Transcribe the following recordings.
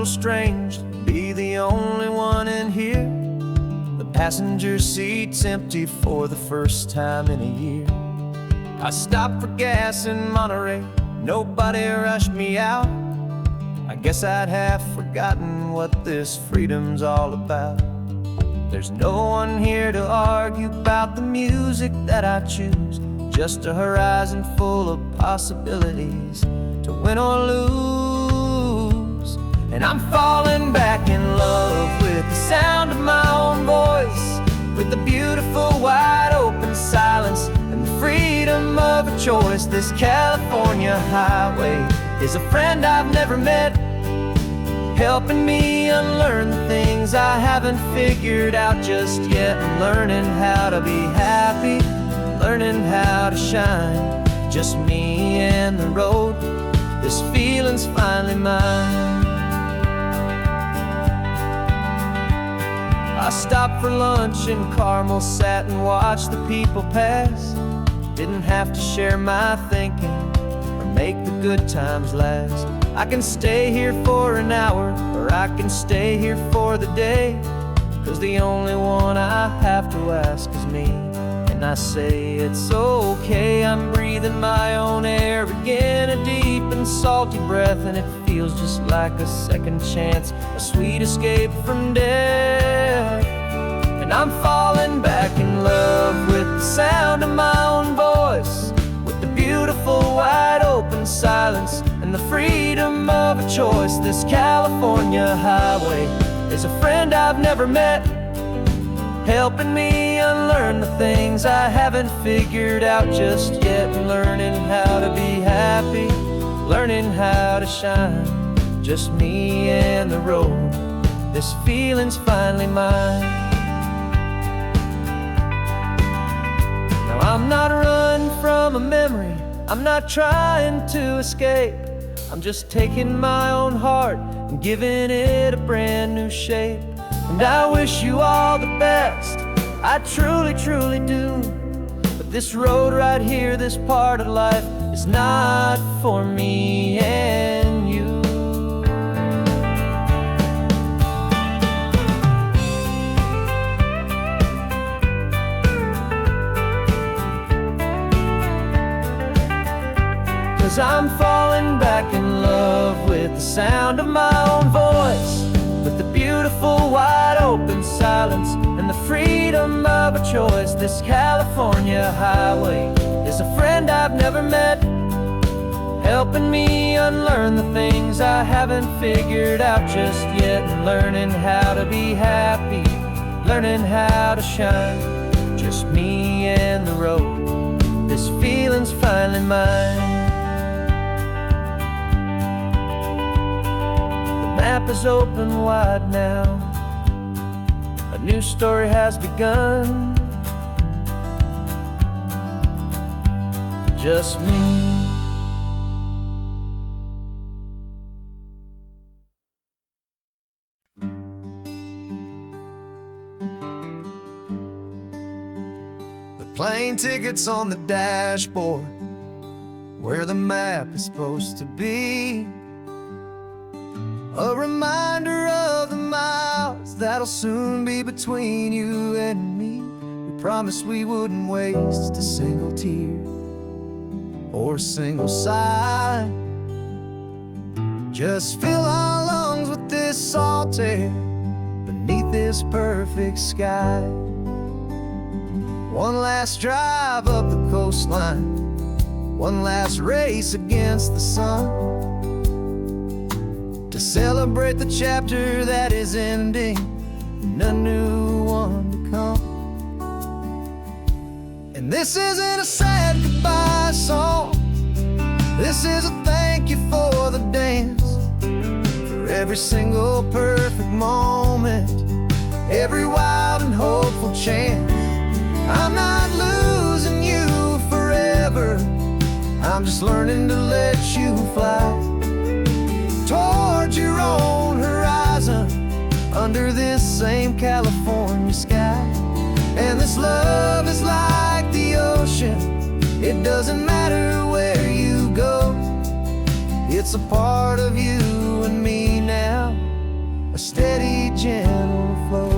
little strange to be the only one in here. The passenger seat's empty for the first time in a year. I stopped for gas in Monterey, nobody rushed me out. I guess I'd have forgotten what this freedom's all about. There's no one here to argue about the music that I choose, just a horizon full of possibilities to win or lose. And I'm falling back in love with the sound of my own voice, with the beautiful wide open silence and the freedom of a choice. This California highway is a friend I've never met, helping me unlearn the things I haven't figured out just yet. I'm learning how to be happy, learning how to shine, just me and the road. This feeling's finally mine. I stopped for lunch in Carmel, sat and watched the people pass. Didn't have to share my thinking or make the good times last. I can stay here for an hour, or I can stay here for the day, 'cause the only one I have to ask is me. And I say it's okay, I'm breathing my own air again, a deep and salty breath, and it feels just like a second chance, a sweet escape from death. And I'm falling back in love with the sound of my own voice, with the beautiful wide open silence and the freedom of a choice. This California highway is a friend I've never met, helping me unlearn the things I haven't figured out just yet. Learning how to be happy, learning how to shine, just me and the road. This feeling's finally mine. Now I'm not running from a memory, I'm not trying to escape. I'm just taking my own heart and giving it a brand new shape. And I wish you all the best, I truly, truly do. But this road right here, this part of life, is not for me and you. Cause I'm falling back in love with the sound of my own voice, with the beautiful wide open silence and the freedom of a choice. This California highway is a friend I've never met, helping me unlearn the things I haven't figured out just yet. And learning how to be happy, learning how to shine, just me and the road. This feeling's finally mine. The map is open wide now, a new story has begun, just me. The plane tickets on the dashboard, where the map is supposed to be, a reminder of the miles that'll soon be between you and me. We promised we wouldn't waste a single tear or a single sigh, just fill our lungs with this salt air beneath this perfect sky. One last drive up the coastline, one last race against the sun, to celebrate the chapter that is ending and a new one to come. And this isn't a sad goodbye song, this is a thank you for the dance, for every single perfect moment, every wild and hopeful chance. I'm not losing you forever, I'm just learning to let you fly towards your own horizon, under this same California sky. And this love is like the ocean, it doesn't matter where you go, it's a part of you and me now. gentle flow.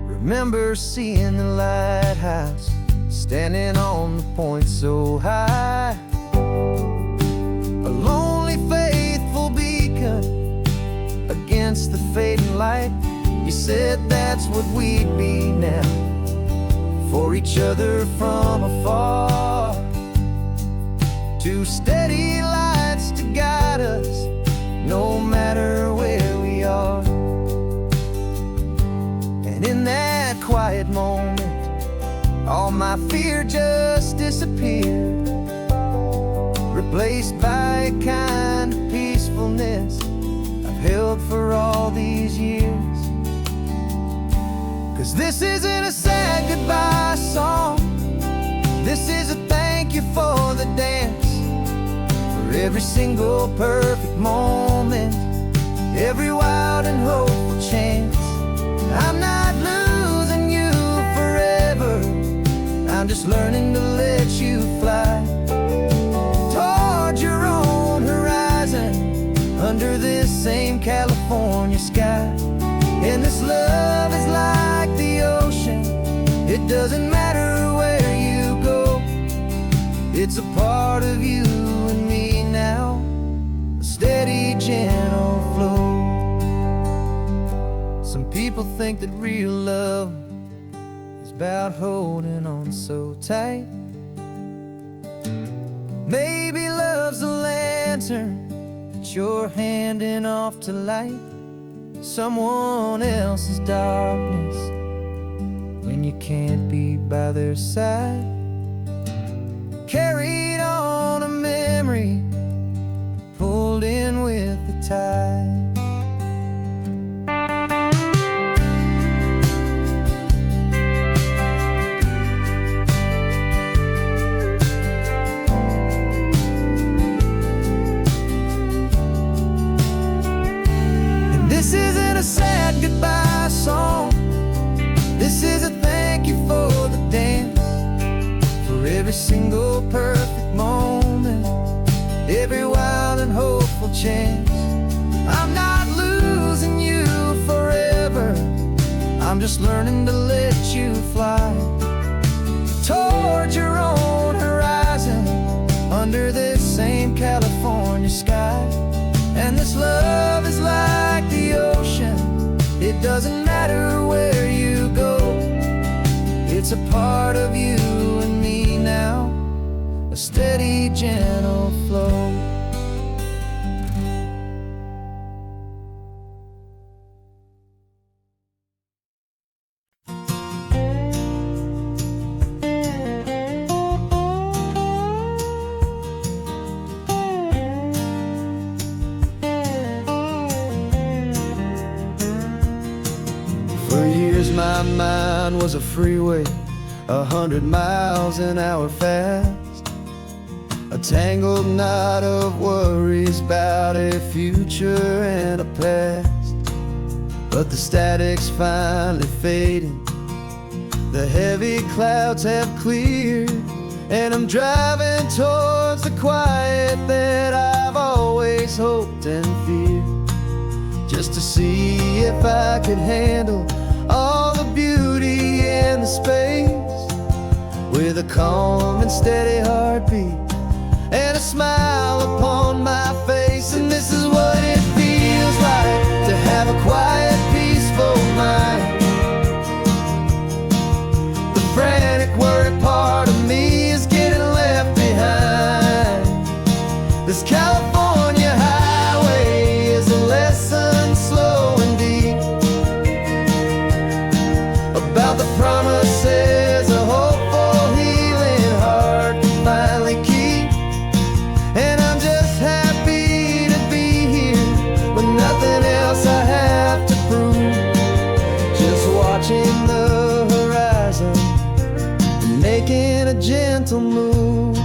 Remember seeing the lighthouse, standing on the point so high, a lonely faithful beacon against the fading light. You said that's what we'd be now, for each other from afar. Two steady lights to guide us, no matter where we are. And in that quiet moment, all my fear just disappeared, replaced by a kind of peacefulness I've held for all these years. 'Cause this isn't a sad goodbye song, this is a thank you for the dance, for every single perfect moment, every wild and hopeful chance. I'm not losing you forever, I'm just learning to let you fly toward your own horizon, under this same California sky. And this love is like the ocean, it doesn't matter where you go, it's a part of you and me now, a steady, gentle flow. Some people think that real love is about holding on so tight. Maybe love's a lantern that you're handing off to light someone else's darkness when you can't be by their side. Carried on a memory, pulled in with the tide. This isn't a sad goodbye song, this is a thank you for the dance, for every single perfect moment, every wild and hopeful chance. I'm not losing you forever, I'm just learning to let you fly toward your own horizon, under this same California sky. And this love is like the ocean, it doesn't matter where you go, it's a part of you and me now, a steady, gentle flow. For years my mind was a freeway, 100 miles an hour fast, a tangled knot of worries about a future and a past. But the static's finally fading, the heavy clouds have cleared, and I'm driving towards the quiet that I've always hoped and feared, just to see if I could handle all the beauty in the space, with a calm and steady heartbeat and a smile upon my face. And this is what it feels like to have a quiet, peaceful mind. The frantic, worried part of me is getting left behind. This California highway is a lesson slow and deep about the promises a hopeful, healing heart can finally keep. And I'm just happy to be here with nothing else I have to prove, just watching the horizon and making a gentle move.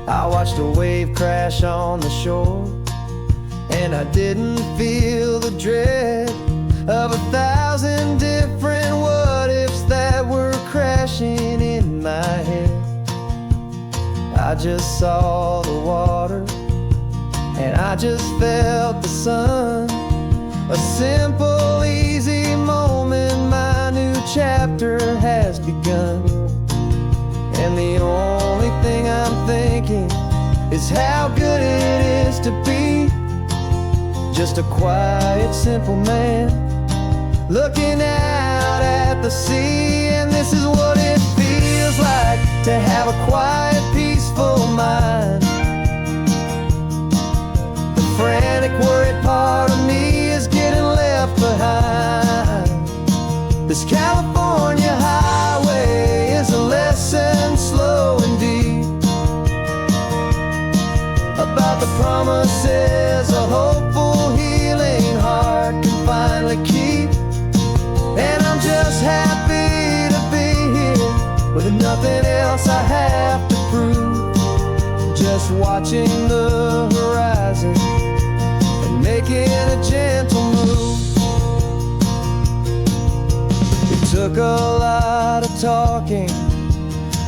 I watched a wave crash on the shore, and I didn't feel the dread of 1,000 different what-ifs that were crashing in my head. I just saw the water and I just felt the sun. A simple, easy moment, my new chapter has begun. And the only thing I'm thinking is how good it is to be just a quiet, simple man looking out at the sea. And this is what it feels like to have a quiet, peaceful mind. The frantic, worried part of me is getting left behind. This California highway is a lesson, slow and deep, about the promises a hopeful, healing heart can finally keep. And I'm just happy to be here with nothing else I have to prove, just watching the horizon and making a gentle move. It took a lot of talking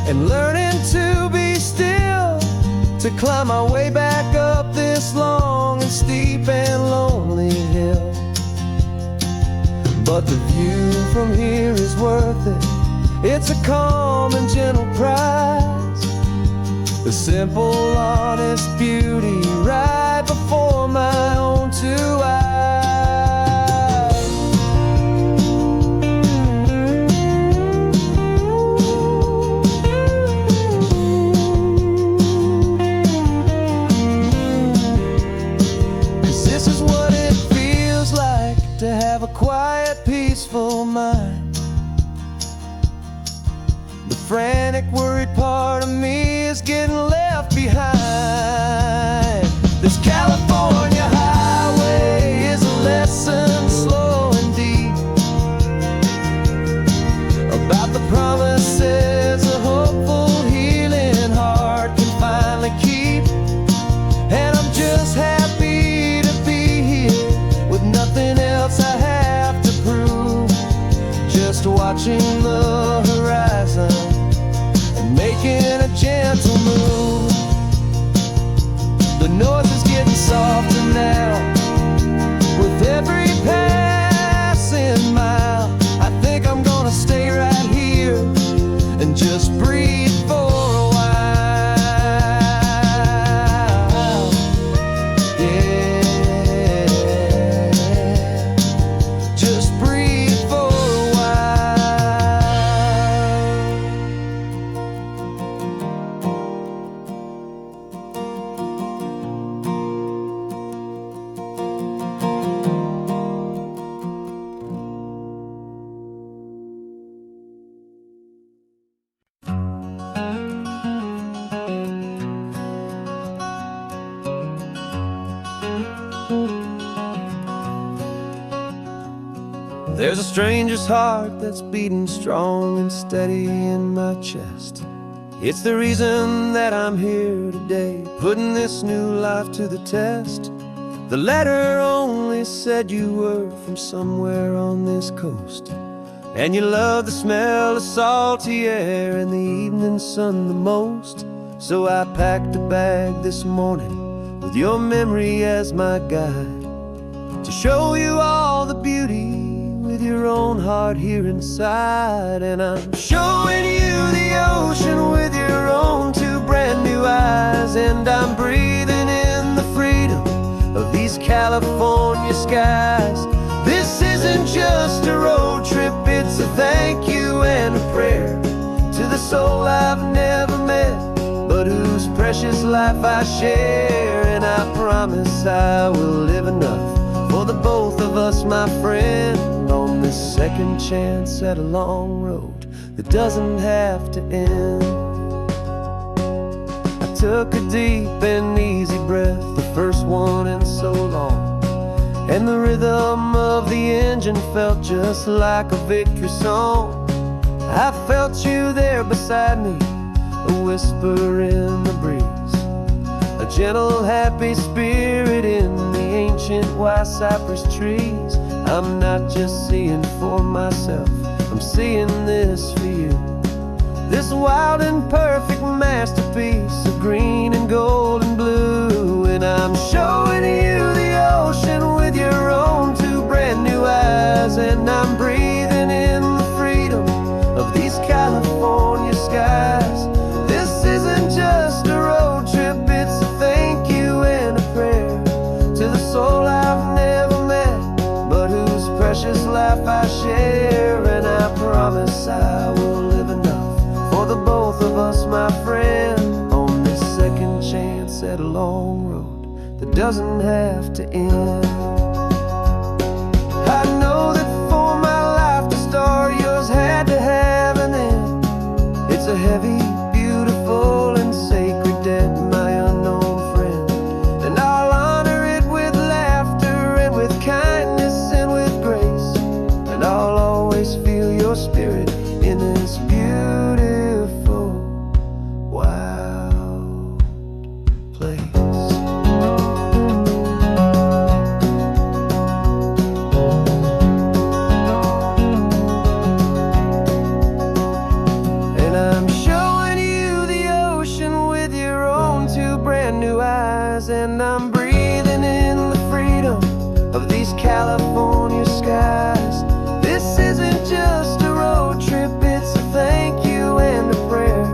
and learning to be still to climb my way back up this long and steep and lonely hill. But the view from here is worth it. It's a calm and gentle prize, the simple, honest beauty right before my own two eyes. This is what it feels like to have a quiet, peaceful mind. The frantic, worried part of me is getting left behind. This California highway is a lesson, slow and deep, about the promises a hopeful, healing heart can finally keep. And I'm just happy to be here with nothing else I have to prove, just watching the horizon and making a gentle move. The noise is getting softer now with every passing mile. I think I'm gonna stay right here and just breathe for a while. Yeah, just breathe for a while. There's a stranger's heart that's beating strong and steady in my chest. It's the reason that I'm here today, putting this new life to the test. The letter only said you were from somewhere on this coast, and you love the smell of salty air and the evening sun the most. So I packed a bag this morning with your memory as my guide, to show you all the beauty with your own heart here inside. And I'm showing you the ocean with your own two brand new eyes, and I'm breathing in the freedom of these California skies. This isn't just a road trip, it's a thank you and a prayer to the soul I've never met, but whose precious life I share. And I promise I will live enough for the both of us, my friend, on this second chance at a long road that doesn't have to end. I took a deep and easy breath, the first one in so long, and the rhythm of the engine felt just like a victory song. I felt you there beside me, a whisper in the breeze, a gentle, happy spirit in the ancient white cypress trees. I'm not just seeing for myself, I'm seeing this for you. This wild and perfect masterpiece of green and gold and blue. And I'm showing you the ocean with your own two brand new eyes. And I'm breathing in the freedom of these California skies. This isn't just a road trip, it's a thank you and a prayer to the soul I've never met, but whose precious life I share. And I promise I will live enough for the both of us, my friend, on this second chance at a long road that doesn't have to end. I know that for my life to start, yours had to have an end. It's a heavy, beautiful, and sacred debt, my unknown friend. And I'll honor it with laughter and with kindness and with grace. And I'll always feel your spirit in this beautiful, wild place. And I'm breathing in the freedom of these California skies. This isn't just a road trip, it's a thank you and a prayer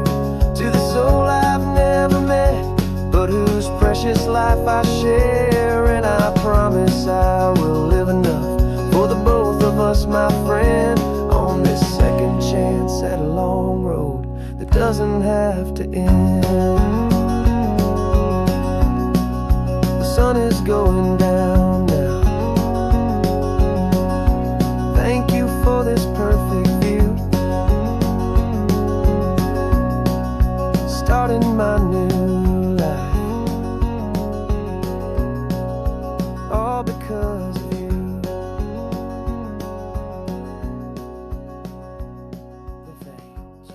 to the soul I've never met, but whose precious life I share. And I promise I will live enough for the both of us, my friend, on this second chance at a long road that doesn't have to end. The sun is going down now. Thank you for this perfect view, starting my new life, all because of you. Thank you.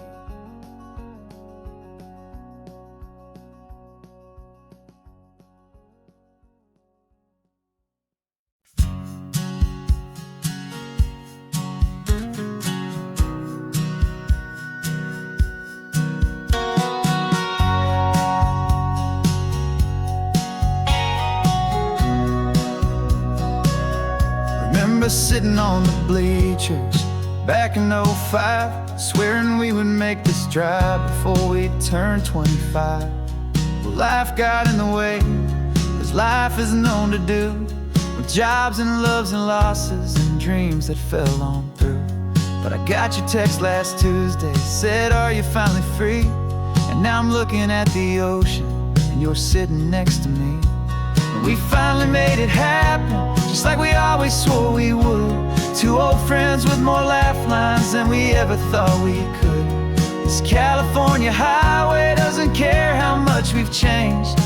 Remember sitting on the bleachers back in '05, swearing we would make this drive before we turned 25. Well, life got in the way, as life is known to do, with jobs and loves and losses and dreams that fell on through. But I got your text last Tuesday, said, are you finally free? And now I'm looking at the ocean, and you're sitting next to me. And we finally made it happen, just like we always swore we would. Two old friends with more laugh lines than we ever thought we could. This California highway doesn't care how much we've changed.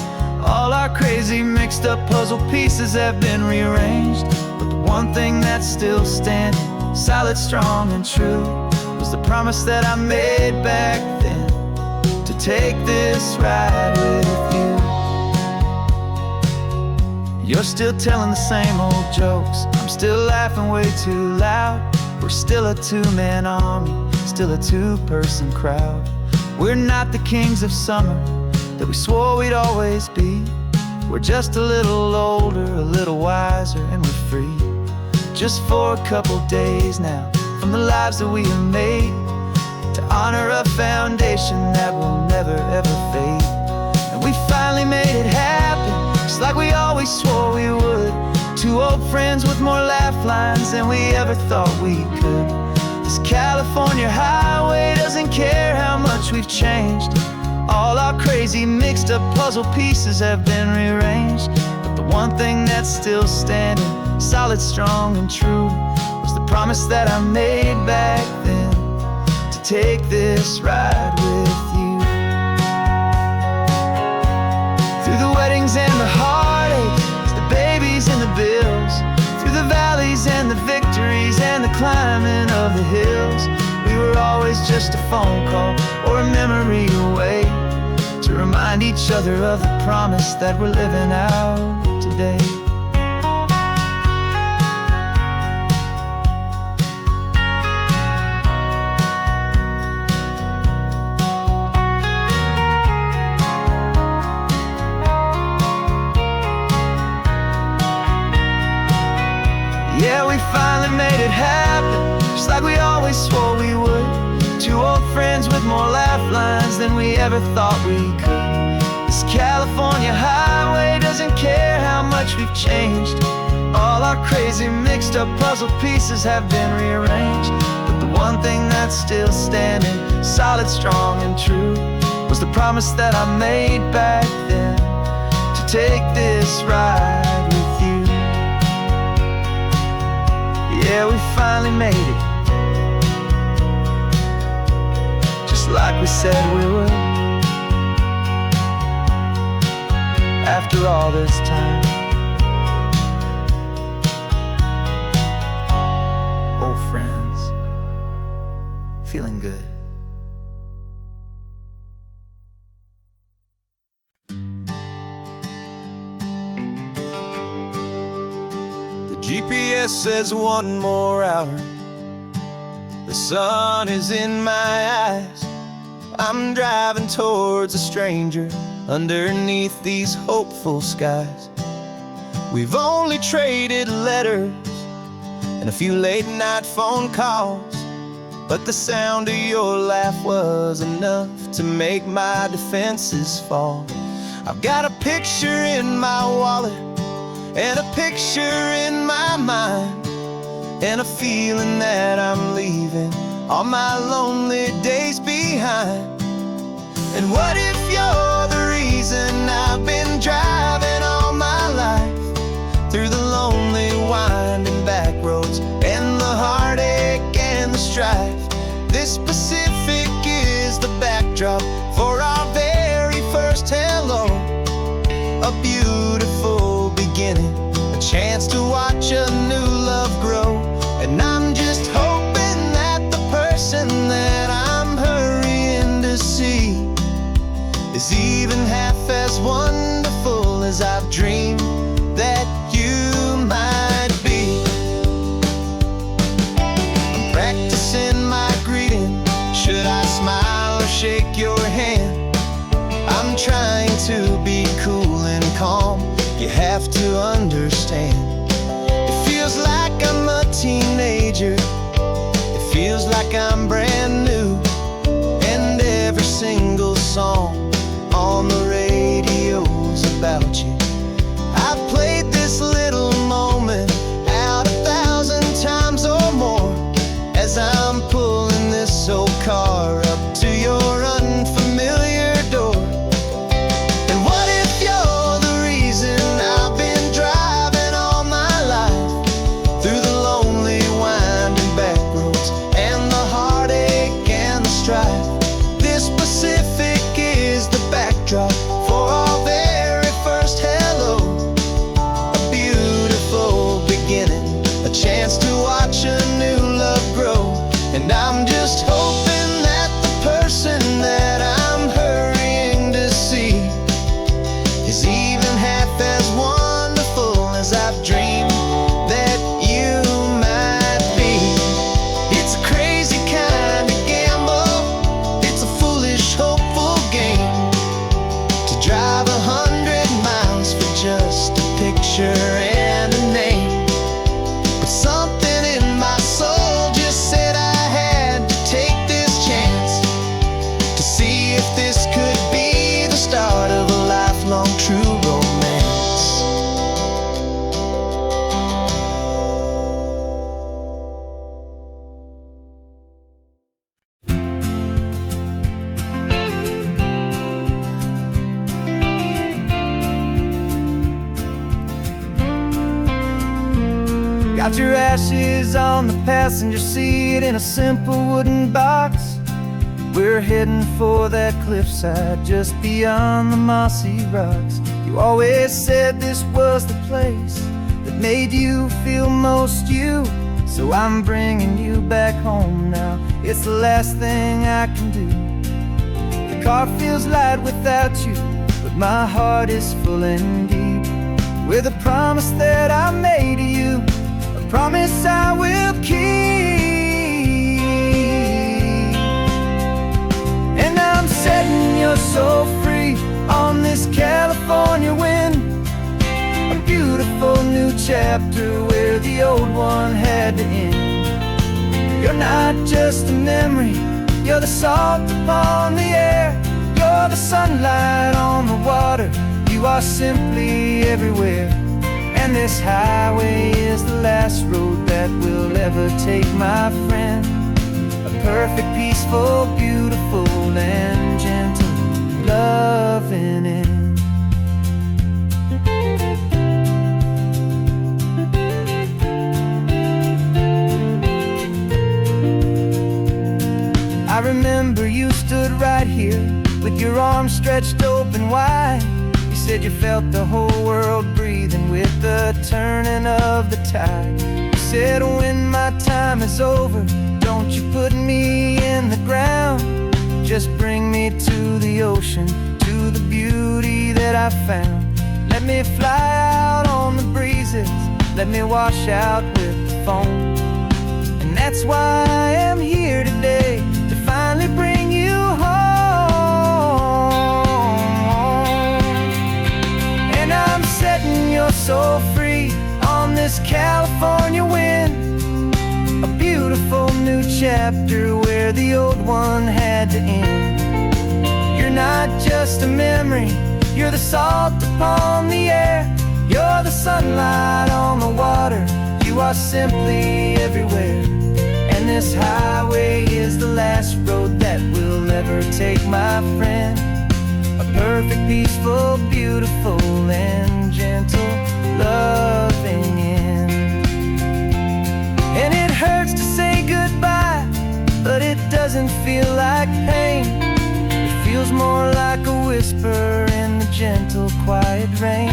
All our crazy mixed up puzzle pieces have been rearranged, but the one thing that's still standing, solid, strong, and true, was the promise that I made back then, to take this ride with you. You're still telling the same old jokes, I'm still laughing way too loud. We're still a two-man army, still a two-person crowd. We're not the kings of summer that we swore we'd always be. We're just a little older, a little wiser, and we're free. Just for a couple days now, from the lives that we have made, to honor a foundation that will never ever fade. And we finally made it happen, just like we always swore we would. Two old friends with more laugh lines than we ever thought we could. This California highway doesn't care how much we've changed. All our crazy mixed up puzzle pieces have been rearranged, but the one thing that's still standing, solid, strong, and true, was the promise that I made back then, to take this ride with you. Through the weddings and the heartaches, the babies and the bills, through the valleys and the victories and the climbing of the hills, we were always just a phone call or a memory away, to remind each other of the promise that we're living out today. it happen, just like we always swore we would. Two old friends with more laugh lines than we ever thought we could. This California highway doesn't care how much we've changed. All our crazy mixed up puzzle pieces have been rearranged. But the one thing that's still standing, solid, strong, and true, was the promise that I made back then, to take this ride with you. Yeah, we finally made it, just like we said we would. After all this time, old friends, feeling good. The GPS says one more hour. The sun is in my eyes. I'm driving towards a stranger underneath these hopeful skies. We've only traded letters and a few late night phone calls, but the sound of your laugh was enough to make my defenses fall. I've got a picture in my wallet and a picture in my mind, and a feeling that I'm leaving all my lonely days behind. And what if you're the reason I've been driving all my life, through the lonely winding back roads and the heartache and the strife? This Pacific is the backdrop for our very first hello. A beautiful beginning, a chance to watch a new love grow. And I'm just hoping that the person that I'm hurrying to see is even half as wonderful as I've dreamed that you might be. I'm practicing my greeting. Should I smile or shake your hand? I'm trying to be cool and calm. You have to understand. It feels like I'm a teenager. It feels like I'm brand new. And every single song on the radio's about you. I've played this little moment out 1,000 times or more, as I'm pulling this old car up to your unfamiliar door. And what if you're the reason I've been driving all my life, through the lonely winding back roads and the heartache and the strife? This Pacific is the backdrop for our very first hello. A beautiful beginning, a chance to watch a new love grow. And I'm just hoping that the person that I'm hurrying to see is even half as wonderful as I've dreamed that you might be. It's a crazy kind of gamble. It's a foolish, hopeful game, to drive 100 miles for just a picture and a name. But something in my soul just said I had to take this chance, to see if this could be the start of a lifelong true romance. Got your ashes on the passenger seat in a simple wooden box. We're heading for that cliffside just beyond the mossy rocks. You always said this was the place that made you feel most you. So I'm bringing you back home now. It's the last thing I can do. The car feels light without you, but my heart is full and deep with a promise that I made to you, a promise I will keep. And I'm setting your soul free on this California wind, a beautiful new chapter where the old one had to end. not just a memory, you're the salt upon the air, you're the sunlight on the water, you are simply everywhere. And this highway is the last road that we'll ever take, my friend. A perfect, peaceful, beautiful, and gentle, loving end. I remember you stood right here with your arms stretched open wide. You said you felt the whole world breathing with the turning of the tide. You said, when my time is over, don't you put me in the ground, just bring me to the ocean, to the beauty that I found. Let me fly out on the breezes, let me wash out with the foam. And that's why I am here today, to finally bring you home. And I'm setting your soul free on this California wind, a beautiful new chapter where the old one had to end. You're not just a memory, you're the salt upon the air, you're the sunlight on the water, you are simply everywhere. And this highway is the last road that we'll ever take, my friend. A perfect, peaceful, beautiful, and gentle, loving end. And it hurts to say goodbye, but it doesn't feel like pain. It feels more like a whisper in the gentle, quiet rain.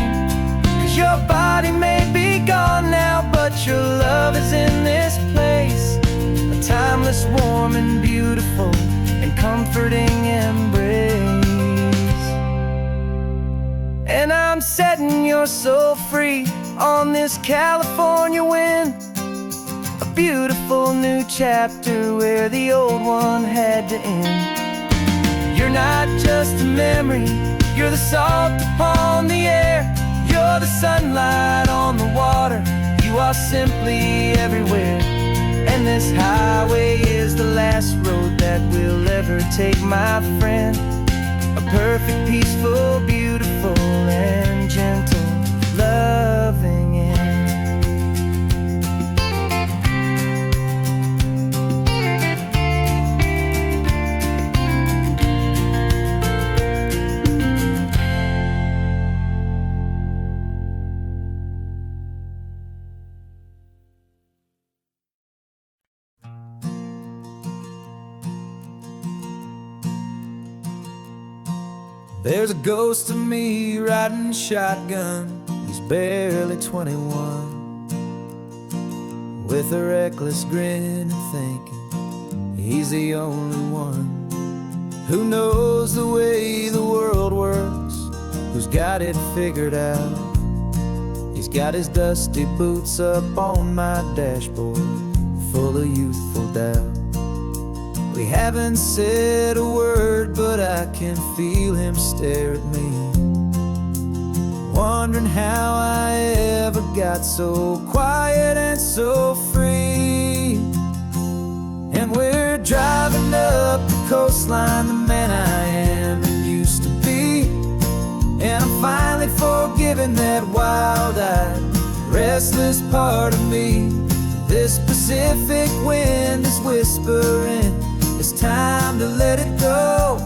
'Cause your body may be gone now, but your love is in this place, a timeless, warm, and beautiful, and comforting embrace. And I'm setting your soul free on this California wind, a beautiful new chapter where the old one had to end. You're not just a memory, you're the salt upon the air, you're the sunlight on the water, you are simply everywhere. And this highway is the last road that we'll ever take, my friend. A perfect, peaceful, beautiful, and gentle, loving end. There's a ghost of me riding shotgun, he's barely 21, with a reckless grin and thinking he's the only one who knows the way the world works, who's got it figured out. He's got his dusty boots up on my dashboard, full of youthful doubt. We haven't said a word, but I can feel him stare at me, wondering how I ever got so quiet and so free. And we're driving up the coastline, the man I am and used to be. And I'm finally forgiving that wild-eyed, restless part of me. This Pacific wind is whispering, it's time to let it go.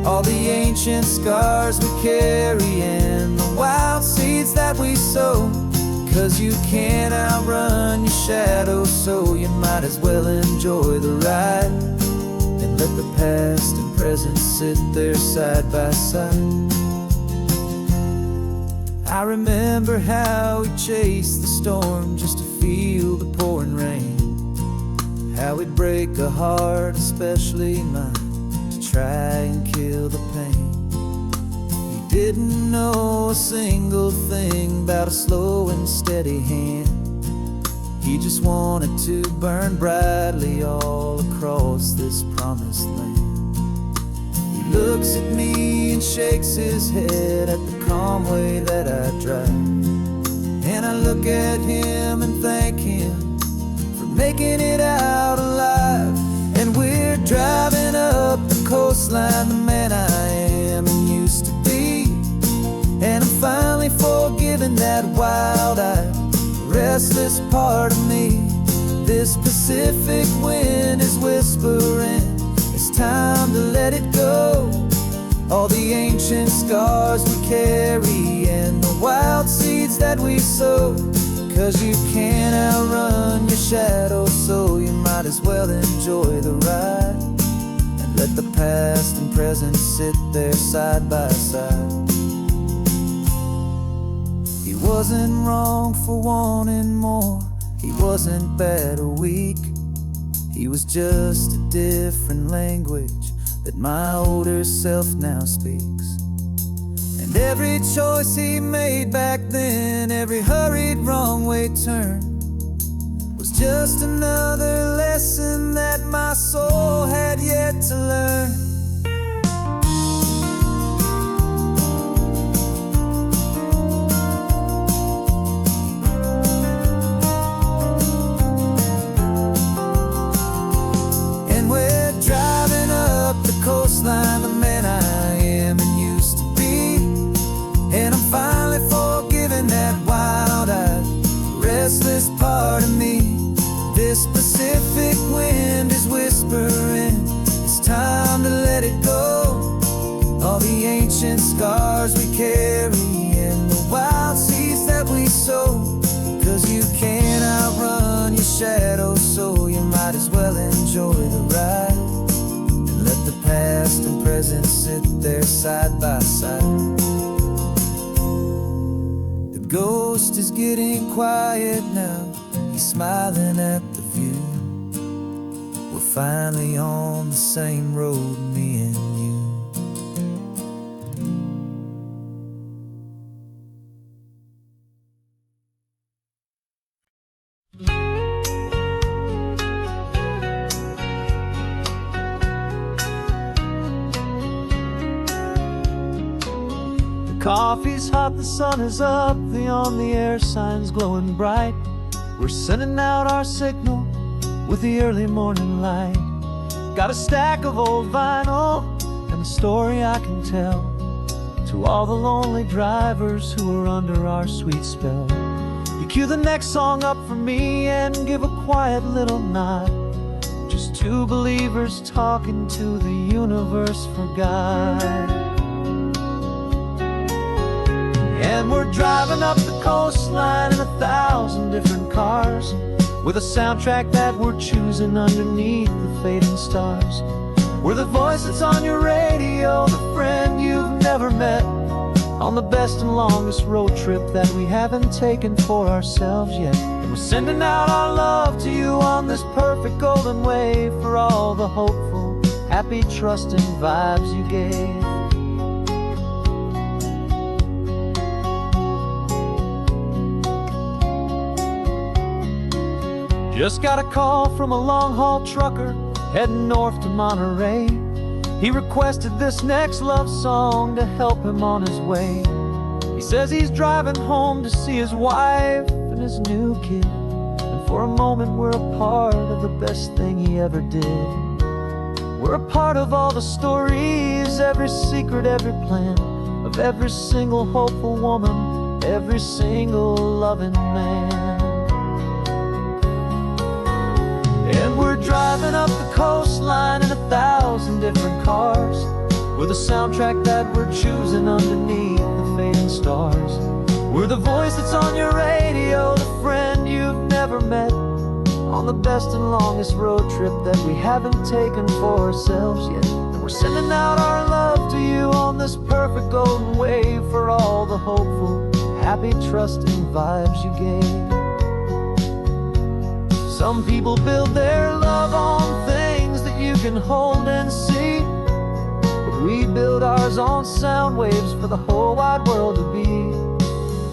All the ancient scars we carry and the wild seeds that we sow. 'Cause you can't outrun your shadow, so you might as well enjoy the ride and let the past and present sit there side by side. I remember how we chased the storm just to feel the pouring rain, how we'd break a heart, especially mine, to try and kill the pain. We didn't know a single thing about a slow and steady hand. He just wanted to burn brightly all across this promised land. He looks at me and shakes his head at the calm way that I drive, and I look at him and thank him for making it out alive. coastline, the man I am and used to be. And I'm finally forgiving that wild-eyed, restless part of me. This Pacific wind is whispering, it's time to let it go. All the ancient scars we carry and the wild seeds that we sow. 'Cause you can't outrun your shadow, so you might as well enjoy the ride. And let the past and present sit there side by side. He wasn't wrong for wanting more, he wasn't bad or weak. He was just a different language that my older self now speaks. And every choice he made back then, every hurried wrong way turn, was just another lesson that my soul had yet to learn. And we're driving up the coastline, the man I am and used to be. And I'm finally forgiving that wild-eyed, restless part of me. This Pacific wind is whispering, it's time to let it go. All the ancient scars we carry and the wild seeds that we sow. 'Cause you can't outrun your shadow, so you might as well enjoy the ride. And let the past and present sit there side by side. The ghost is getting quiet now, he's smiling at the view. We're finally on the same road, me and you. The coffee's hot, the sun is up, the on-the-air sign's glowing bright. We're sending out our signal with the early morning light. Got a stack of old vinyl and a story I can tell to all the lonely drivers who are under our sweet spell. You cue the next song up for me and give a quiet little nod. Just two believers talking to the universe for God. And we're driving up the coastline in 1,000 different cars, with a soundtrack that we're choosing underneath the fading stars. We're the voice that's on your radio, the friend you've never met, on the best and longest road trip that we haven't taken for ourselves yet. And we're sending out our love to you on this perfect golden wave, for all the hopeful, happy, trusting vibes you gave. Just got a call from a long-haul trucker heading north to Monterey. He requested this next love song to help him on his way. He says he's driving home to see his wife and his new kid, and for a moment we're a part of the best thing he ever did. We're a part of all the stories, every secret, every plan, of every single hopeful woman, every single loving man. And we're driving up the coastline in 1,000 different cars, with a soundtrack that we're choosing underneath the fading stars. We're the voice that's on your radio, the friend you've never met, on the best and longest road trip that we haven't taken for ourselves yet. And we're sending out our love to you on this perfect golden wave, for all the hopeful, happy, trusting vibes you gave. Some people build their love on things that you can hold and see, but we build ours on sound waves for the whole wide world to be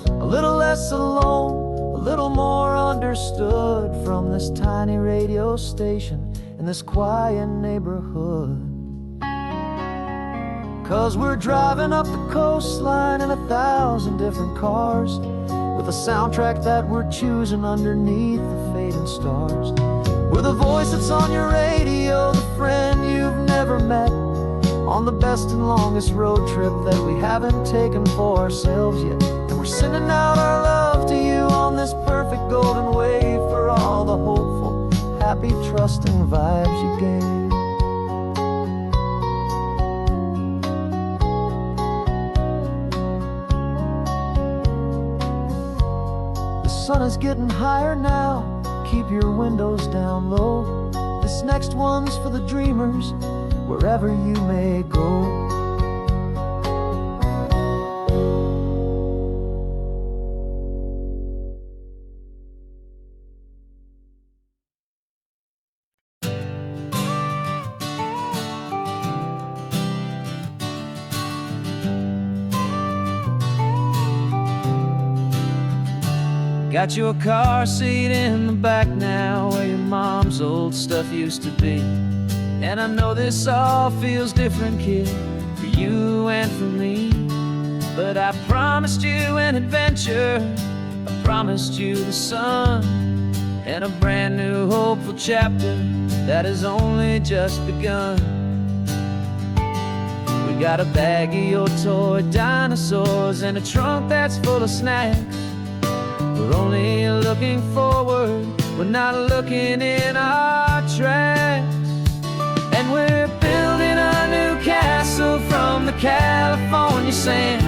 a little less alone, a little more understood, from this tiny radio station in this quiet neighborhood. 'Cause we're driving up the coastline in 1,000 different cars, with a soundtrack that we're choosing underneath the fading stars. We're the voice that's on your radio, the friend you've never met, on the best and longest road trip that we haven't taken for ourselves yet. And we're sending out our love to you on this perfect golden wave for all the hopeful, happy, trusting vibes you gave. The sun is getting higher now, keep your windows down low. This next one's for the dreamers, wherever you may go. Got your car seat in the back now, where your mom's old stuff used to be. And I know this all feels different, kid, for you and for me. But I promised you an adventure, I promised you the sun, and a brand new hopeful chapter that has only just begun. We got a bag of your toy dinosaurs and a trunk that's full of snacks. We're only looking forward, we're not looking in our tracks. And we're building a new castle from the California sand,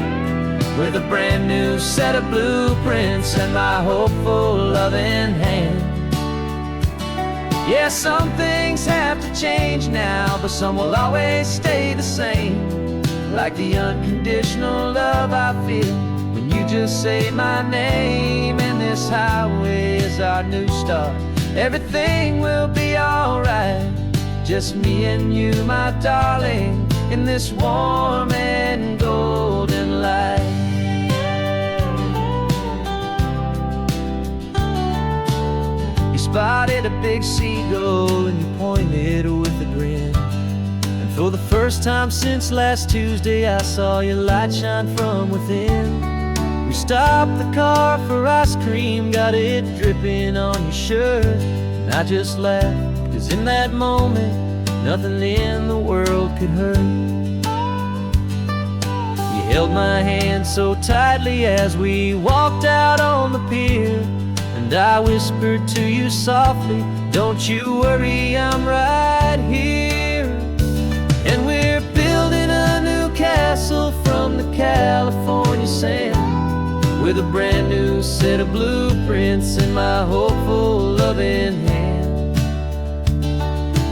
with a brand new set of blueprints and my hopeful loving hand. Yeah, some things have to change now, but some will always stay the same. Like the unconditional love I feel when you just say my name. And this highway is our new start, everything will be alright. Just me and you, my darling, in this warm and golden light. You spotted a big seagull and you pointed with a grin. And for the first time since last Tuesday, I saw your light shine from within. We stopped the car for ice cream, got it dripping on your shirt. And I just laughed, 'cause in that moment, nothing in the world could hurt. You held my hand so tightly as we walked out on the pier, and I whispered to you softly, don't you worry, I'm right here. And we're building a new castle from the California sand, with a brand new set of blueprints in my hopeful loving hand.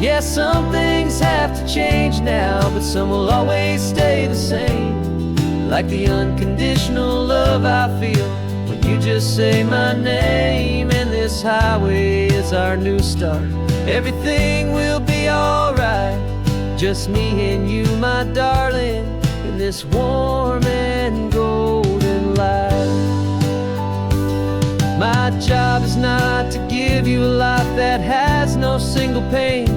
Yeah, some things have to change now, but some will always stay the same. Like the unconditional love I feel when you just say my name. And this highway is our new start, everything will be alright. Just me and you, my darling, in this warm and golden light. My job is not to give you a life that has no single pain,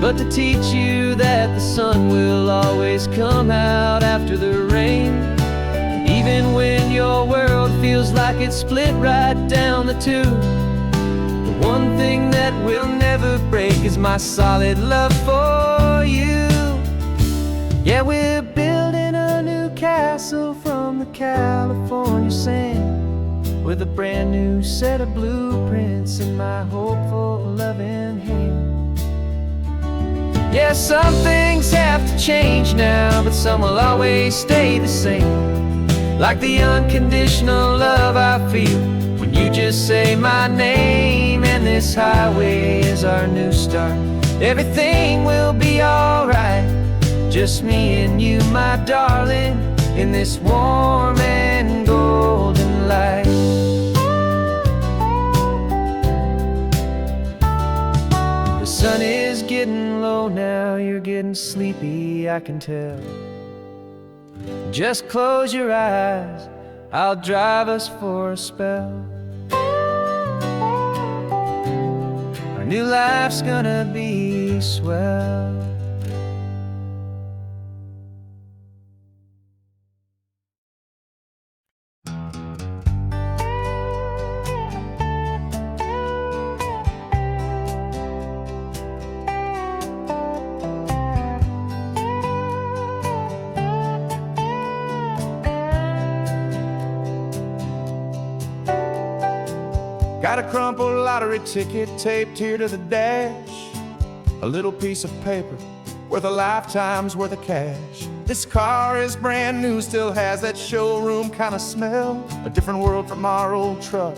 but to teach you that the sun will always come out after the rain. Even when your world feels like it's split right down the two, the one thing that will never break is my solid love for you. Yeah, we're building a new castle from the California sand, with a brand new set of blueprints in my hopeful loving hand. Yeah, some things have to change now, but some will always stay the same. Like the unconditional love I feel when you just say my name. And this highway is our new start, everything will be alright. Just me and you, my darling, in this warm and golden light. The sun is getting low now, you're getting sleepy, I can tell. Just close your eyes, I'll drive us for a spell. Our new life's gonna be swell. Got a crumpled lottery ticket taped here to the dash, a little piece of paper worth a lifetime's worth of cash. This car is brand new, still has that showroom kind of smell, a different world from our old truck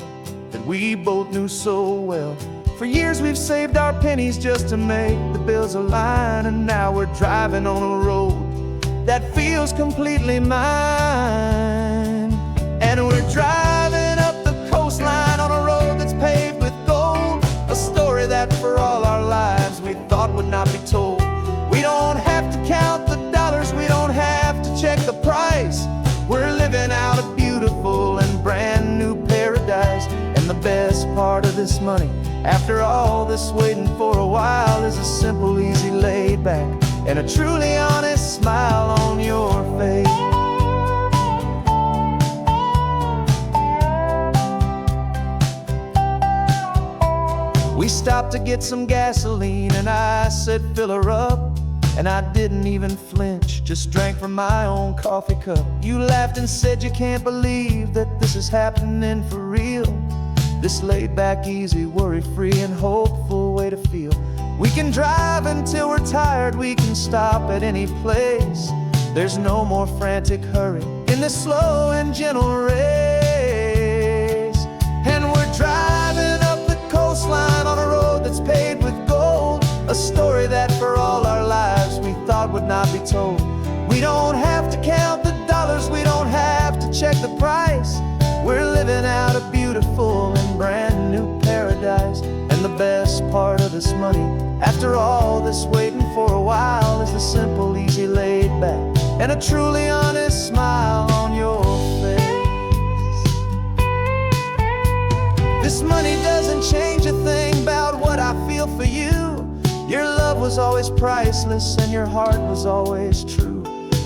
that we both knew so well. For years we've saved our pennies just to make the bills align, and now we're driving on a road that feels completely mine. And we're driving up the coastline on a road that's paved with gold, a story that for all our lives we thought would not be told. We don't have to count the dollars, we don't have to check the price. We're living out a beautiful and brand new paradise. And the best part of this money, after all this waiting for a while, is a simple, easy, laid back, and a truly honest smile on your face. We stopped to get some gasoline, and I said, fill her up. And I didn't even flinch, just drank from my own coffee cup. You laughed and said you can't believe that this is happening for real. This laid back, easy, worry-free and hopeful way to feel. We can drive until we're tired, we can stop at any place. There's no more frantic hurry in this slow and gentle race. And we're driving up the coastline on a road that's paved with gold, a story that for all our lives we thought would not be told. We don't have to count the dollars, we don't have to check the price. We're living out a beautiful and brand new paradise. And the best part of this money, after all this waiting for a while, is the simple, easy, laid back, and a truly honest smile on your face. This money doesn't change a thing about what I feel for you. Your love was always priceless and your heart was always true.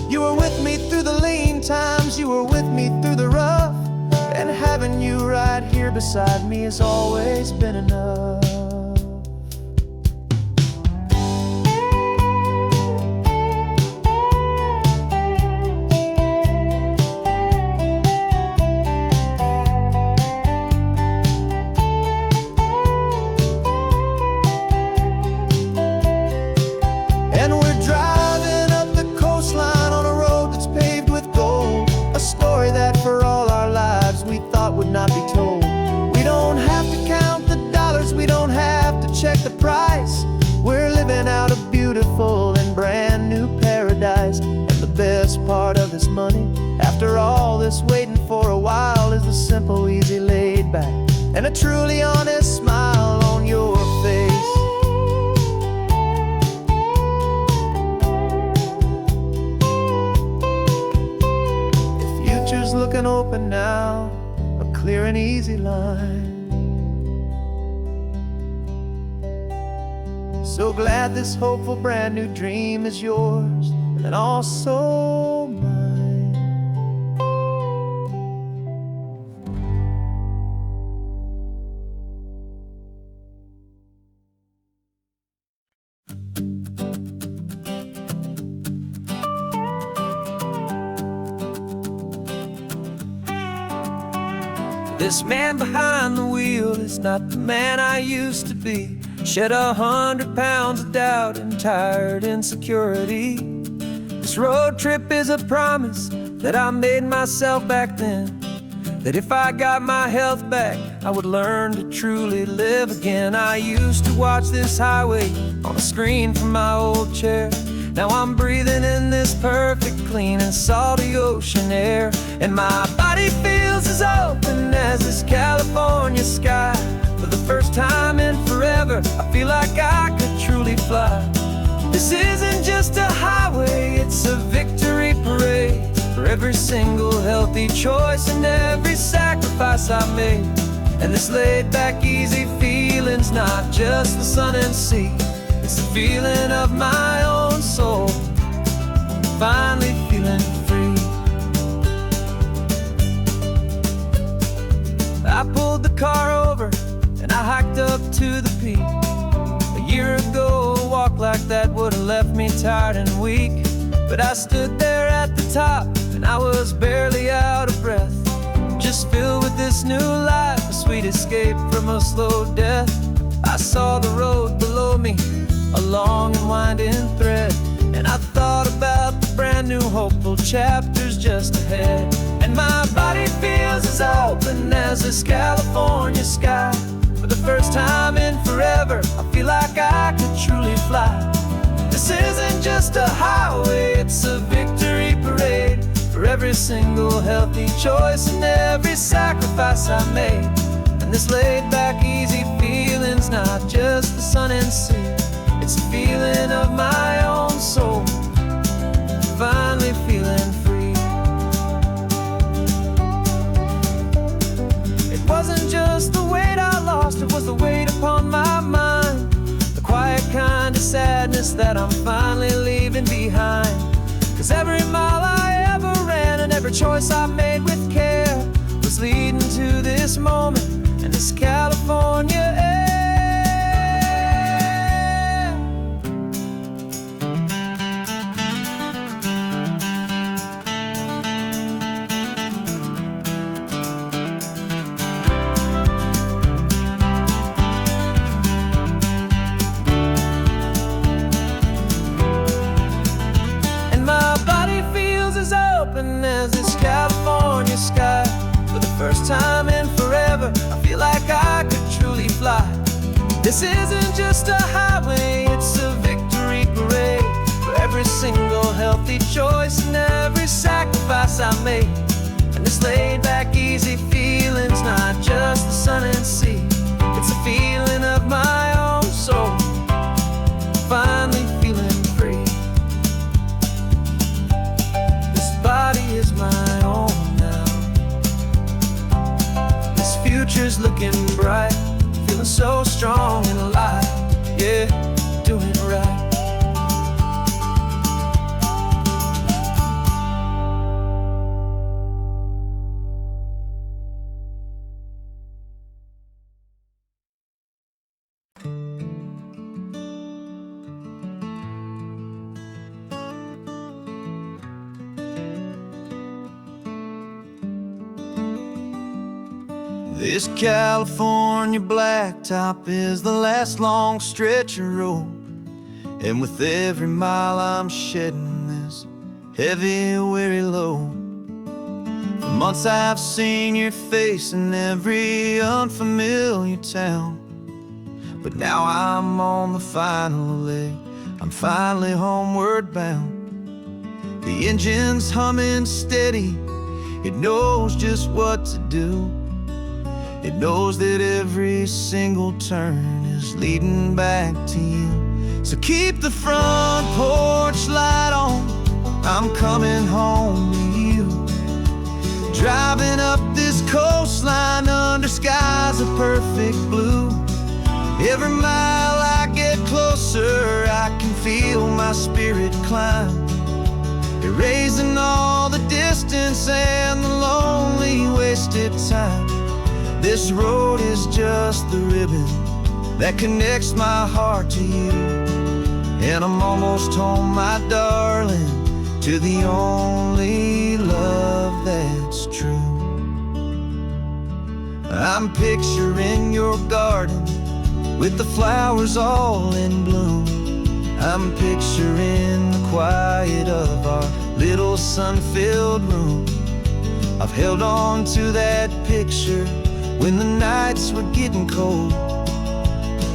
You were with me through the lean times, you were with me through the rough, and having you right here beside me has always been enough. Would not be told. We don't have to count the dollars, we don't have to check the price. We're living out a beautiful and brand new paradise. And the best part of this money, after all this waiting for a while, is the simple, easy, laid back, and a truly honest smile on your face. The future's looking open now, clear and easy line. So glad this hopeful brand new dream is yours and also mine. This man behind the wheel is not the man I used to be. Shed 100 pounds of doubt and tired insecurity. This road trip is a promise that I made myself back then, that if I got my health back, I would learn to truly live again. I used to watch this highway on a screen from my old chair. Now I'm breathing in this perfect, clean and salty ocean air. And my body feels as open as this California sky. For the first time in forever, I feel like I could truly fly. This isn't just a highway, it's a victory parade for every single healthy choice and every sacrifice I made. And this laid back, easy feeling's not just the sun and sea, it's the feeling of my own soul, finally feeling free. I pulled the car over and I hiked up to the peak. A year ago, a walk like that would have left me tired and weak. But I stood there at the top and I was barely out of breath, just filled with this new life, a sweet escape from a slow death. I saw the road below me, a long and winding thread, and I thought about the brand new hopeful chapters just ahead. And my body feels as open as this California sky. For the first time in forever, I feel like I could truly fly. This isn't just a highway, it's a victory parade for every single healthy choice and every sacrifice I made. And this laid back, easy feeling's not just the sun and sea, it's a feeling of my own soul, finally feeling free. It wasn't just the weight I lost, it was the weight upon my mind, the quiet kind of sadness that I'm finally leaving behind. 'Cause every mile I ever ran and every choice I made with care was leading to this moment and this California air. As this California sky. For the first time in forever, I feel like I could truly fly. This isn't just a highway, it's a victory parade for every single healthy choice and every sacrifice I made. And this laid back, easy feeling's not just the sun and sea, it's a feeling of my own soul, finally feeling free. Body is my own now. This future's looking bright, feeling so strong and alive. Yeah, doing it right. This California blacktop is the last long stretch of road, and with every mile I'm shedding this heavy, weary load. For months I've seen your face in every unfamiliar town, but now I'm on the final leg, I'm finally homeward bound. The engine's humming steady, it knows just what to do. It knows that every single turn is leading back to you. So keep the front porch light on, I'm coming home to you. Driving up this coastline under skies of perfect blue. Every mile I get closer, I can feel my spirit climb, erasing all the distance and the lonely wasted time. This road is just the ribbon that connects my heart to you, and I'm almost home, my darling, to the only love that's true. I'm picturing your garden with the flowers all in bloom. I'm picturing the quiet of our little sun-filled room. I've held on to that picture when the nights were getting cold,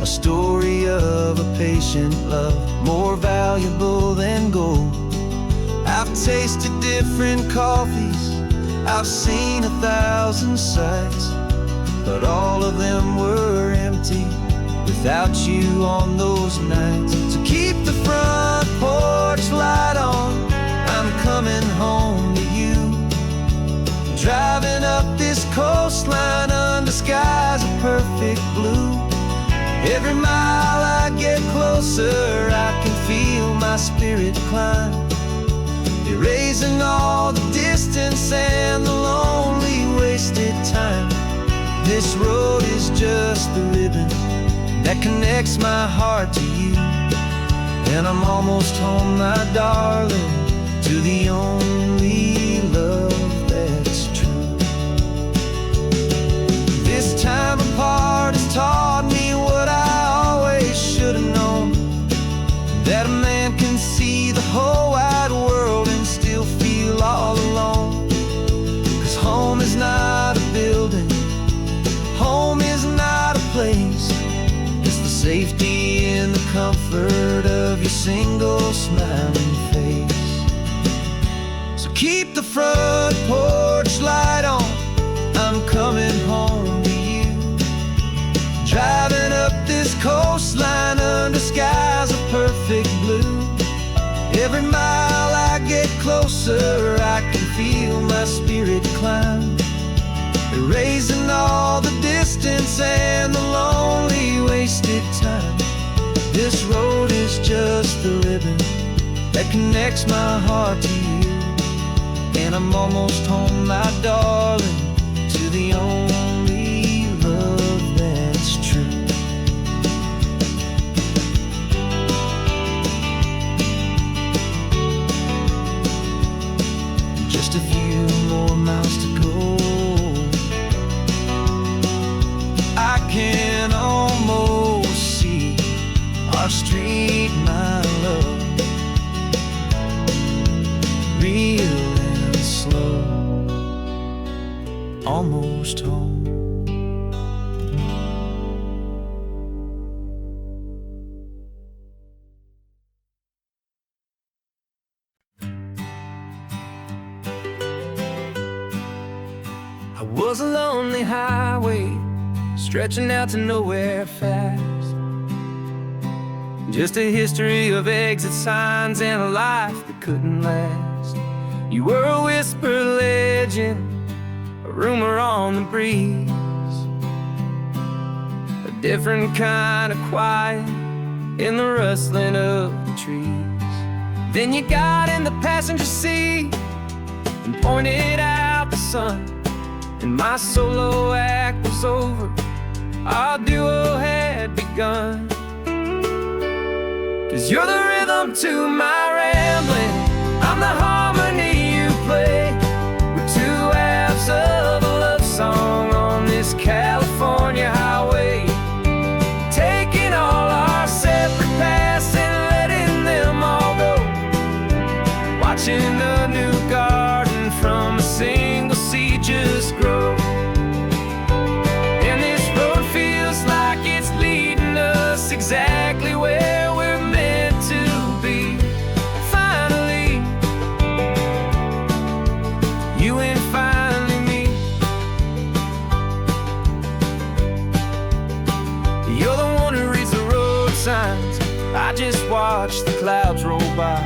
a story of a patient love more valuable than gold. I've tasted different coffees, I've seen 1,000 sights, but all of them were empty without you on those nights. So keep the front porch light on, I'm coming home to you. Driving up this coastline under skies of perfect blue. Every mile I get closer, I can feel my spirit climb, erasing all the distance and the lonely wasted time. This road is just the ribbon that connects my heart to you, and I'm almost home, my darling, to the only love that's true. This time that a man can see the whole wide world and still feel all alone. 'Cause home is not a building, home is not a place. It's the safety and the comfort of your single smiling face. So keep the front porch light on, I'm coming home to you. Driving up this coastline under skies of perfect blue. Every mile I get closer, I can feel my spirit climb, erasing all the distance and the lonely wasted time. This road is just the ribbon that connects my heart to you. And I'm almost home, my darling, to the only love that's true. Just a few more miles to go, I can almost see our street, my love, real and slow, almost home. I was a lonely highway stretching out to nowhere fast. Just a history of exit signs and a life that couldn't last. You were a whisper legend, a rumor on the breeze, a different kind of quiet in the rustling of the trees. Then you got in the passenger seat and pointed out the sun, and my solo act was over, our duo had begun. 'Cause you're the rhythm to my rambling, I'm the harmony you play. We're two halves of a love song on this California highway, taking all our separate paths and letting them all go, watching a new garden from a single seed just grow. And this road feels like it's leading us exactly where we're meant to be. Finally, you and finally me. You're the one who reads the road signs, I just watch the clouds roll by.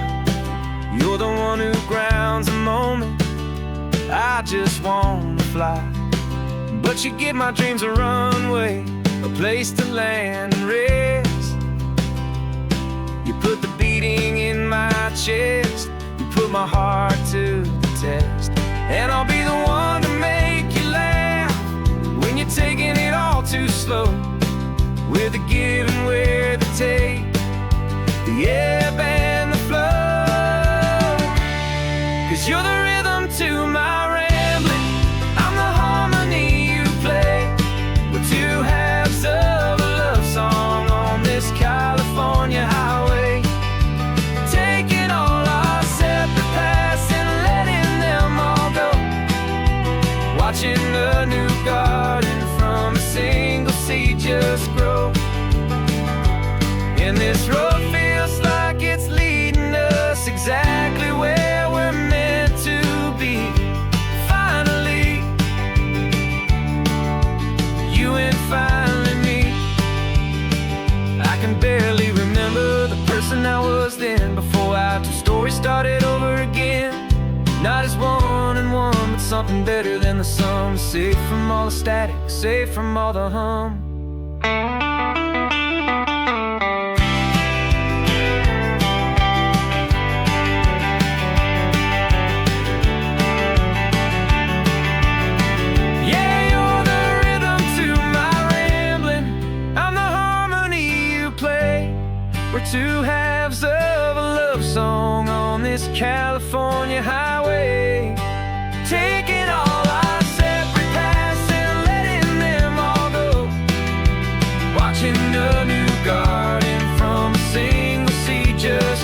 You're the one who grounds a moment, I just wanna fly. But you give my dreams a runway, a place to land and rest. You put the beating in my chest, you put my heart to the test. And I'll be the one to make you laugh when you're taking it all too slow. We're the give and we're the take, the ebb and the flow. 'Cause you're the rhythm to my rambling, I'm the harmony you play. We're two halves of a love song on this California highway, taking all our separate paths and letting them all go, watching a new garden from a single seed just grow. And this road feels like it's leading us exactly where we're meant to be. Finally, you and finally me. I can barely remember the person I was then, before our two stories started over again. Not as one and one, but something better than the sum. Safe from all the static, safe from all the hum. We're two halves of a love song on this California highway, taking all our separate paths and letting them all go, watching a new garden from a single seed just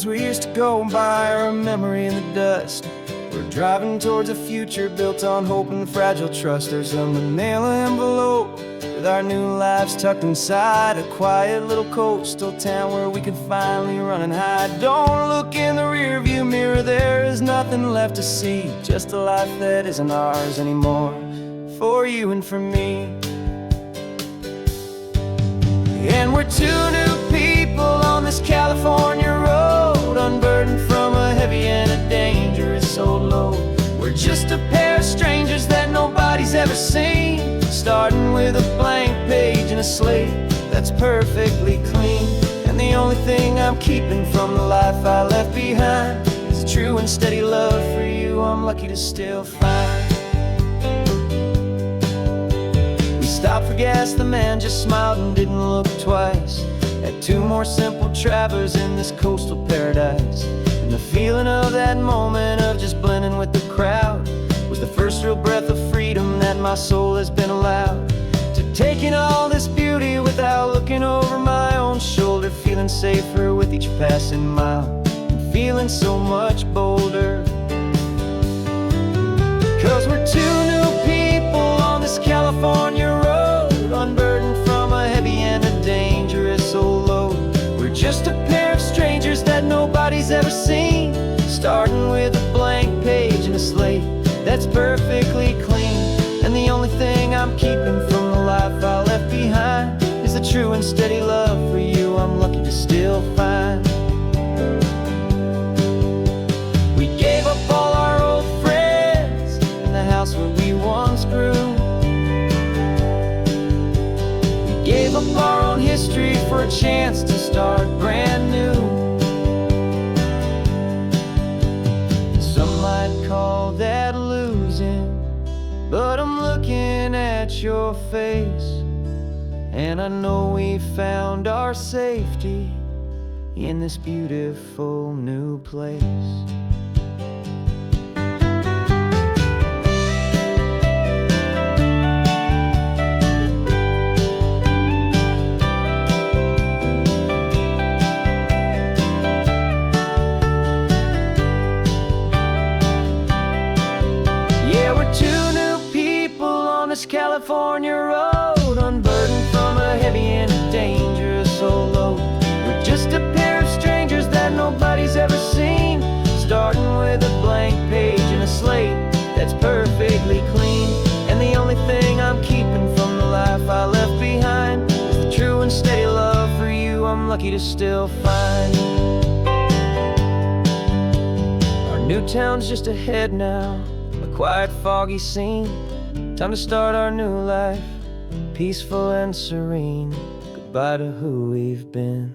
dreams we used to go by are a memory in the dust. We're driving towards a future built on hope and fragile trust. There's a manila envelope with our new lives tucked inside, a quiet little coastal town where we can finally run and hide. Don't look in the rearview mirror, there is nothing left to see, just a life that isn't ours anymore, for you and for me. And we're two new people on this California road, unburdened from a heavy and a dangerous old load. We're just a pair of strangers that nobody's ever seen, starting with a blank page and a slate that's perfectly clean. And the only thing I'm keeping from the life I left behind is a true and steady love for you I'm lucky to still find. We stopped for gas, the man just smiled and didn't look twice. Had two more simple travelers in this coastal paradise. And the feeling of that moment of just blending with the crowd was the first real breath of freedom that my soul has been allowed to take in all this beauty without looking over my own shoulder, feeling safer with each passing mile and feeling so much bolder. 'Cause we're two new people on this California road, unburdened from a heavy and a dangerous old load. We're just a pair of strangers that nobody's ever seen, starting with a blank page and a slate that's perfectly clean. And the only thing I'm keeping from the life I left behind is a true and steady love for you I'm lucky to still find. We gave up all our old friends in the house where we once grew. We gave up our own history for a chance to start brand new. Some might call that losing, but I'm looking at your face, and I know we found our safety in this beautiful new place. Yeah, we're two new people on this California road, unburdened from a heavy and a dangerous old load. We're just a pair of strangers that nobody's ever seen, starting with a blank page and a slate that's perfectly clean. And the only thing I'm keeping from the life I left behind is the true and steady love for you I'm lucky to still find. Our new town's just ahead now, a quiet, foggy scene. Time to start our new life, peaceful and serene. Goodbye to who we've been.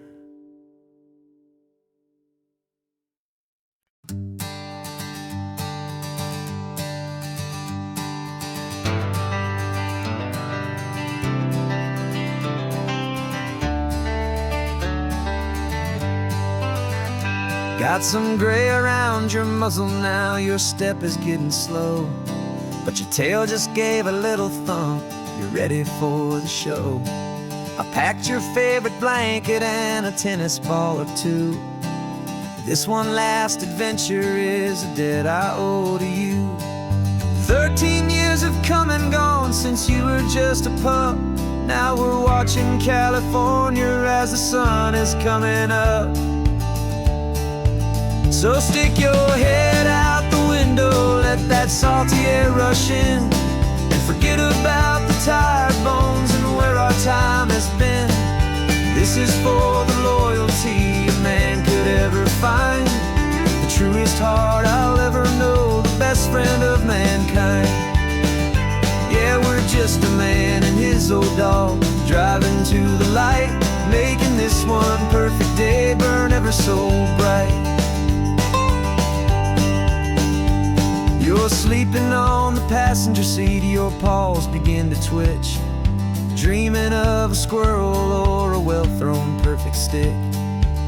Got some gray around your muzzle now, your step is getting slow, but your tail just gave a little thump, you're ready for the show. I packed your favorite blanket and a tennis ball or two. This one last adventure is a debt I owe to you. 13 years have come and gone since you were just a pup. Now we're watching California as the sun is coming up. So stick your head out the window, let that salty air rush in, and forget about the tired bones and where our time has been. This is for the loyalty a man could ever find, the truest heart I'll ever know, the best friend of mankind. Yeah, we're just a man and his old dog, driving to the light, making this one perfect day burn ever so bright. You're sleeping on the passenger seat, your paws begin to twitch, dreaming of a squirrel or a well-thrown perfect stick.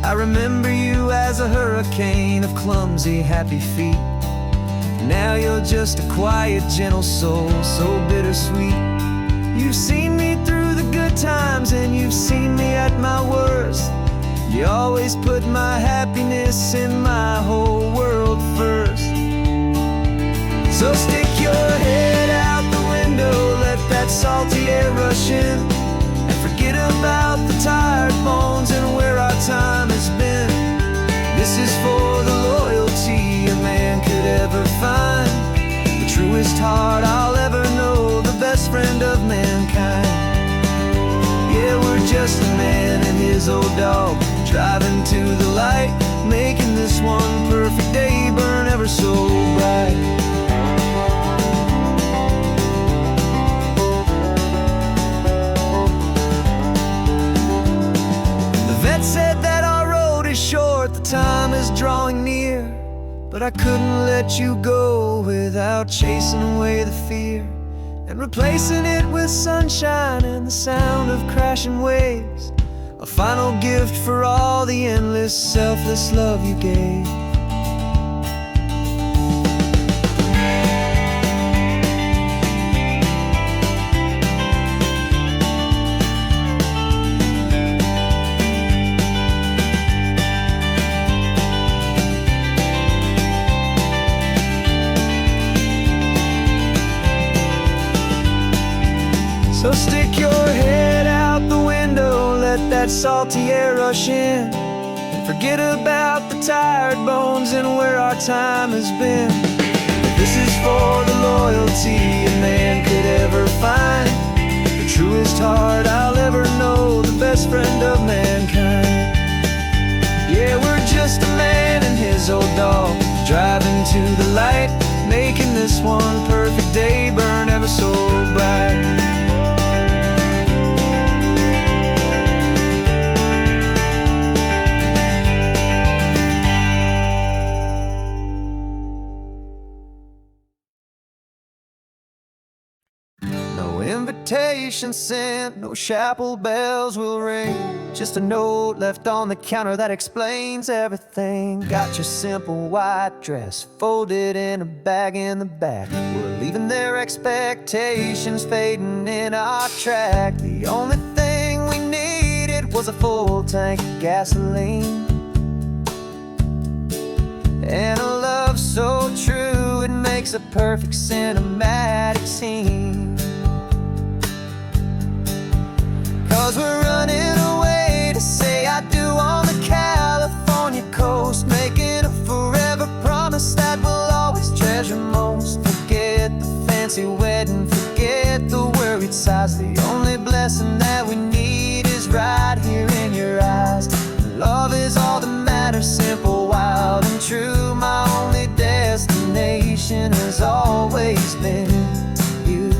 I remember you as a hurricane of clumsy, happy feet. Now you're just a quiet, gentle soul, so bittersweet. You've seen me through the good times and you've seen me at my worst, You always put my happiness and my whole world first. So stick your head out the window, let that salty air rush in, and forget about the tired bones and where our time has been. This is for the loyalty a man could ever find, the truest heart I'll ever know, the best friend of mankind. Yeah, we're just a man and his old dog, driving to the light, making this one perfect day burn ever so bright. The vet said that our road is short, the time is drawing near, but I couldn't let you go without chasing away the fear and replacing it with sunshine and the sound of crashing waves, a final gift for all the endless, selfless love you gave. So stick your head out the window, let that salty air rush in, and forget about the tired bones and where our time has been. This is for the loyalty a man could ever find, the truest heart I'll ever know, the best friend of mankind. Yeah, we're just a man and his old dog, driving to the light, making this one perfect day burn ever so bright. No invitation sent, no chapel bells will ring, just a note left on the counter that explains everything. Got your simple white dress folded in a bag in the back. We're leaving their expectations fading in our track. The only thing we needed was a full tank of gasoline and a love so true it makes a perfect cinematic scene. 'Cause we're running away to say I do on the California coast, making a forever promise that we'll always treasure most. Forget the fancy wedding, forget the worried sighs. The only blessing that we need is right here in your eyes. Love is all that matters, simple, wild and true. My only destination has always been you.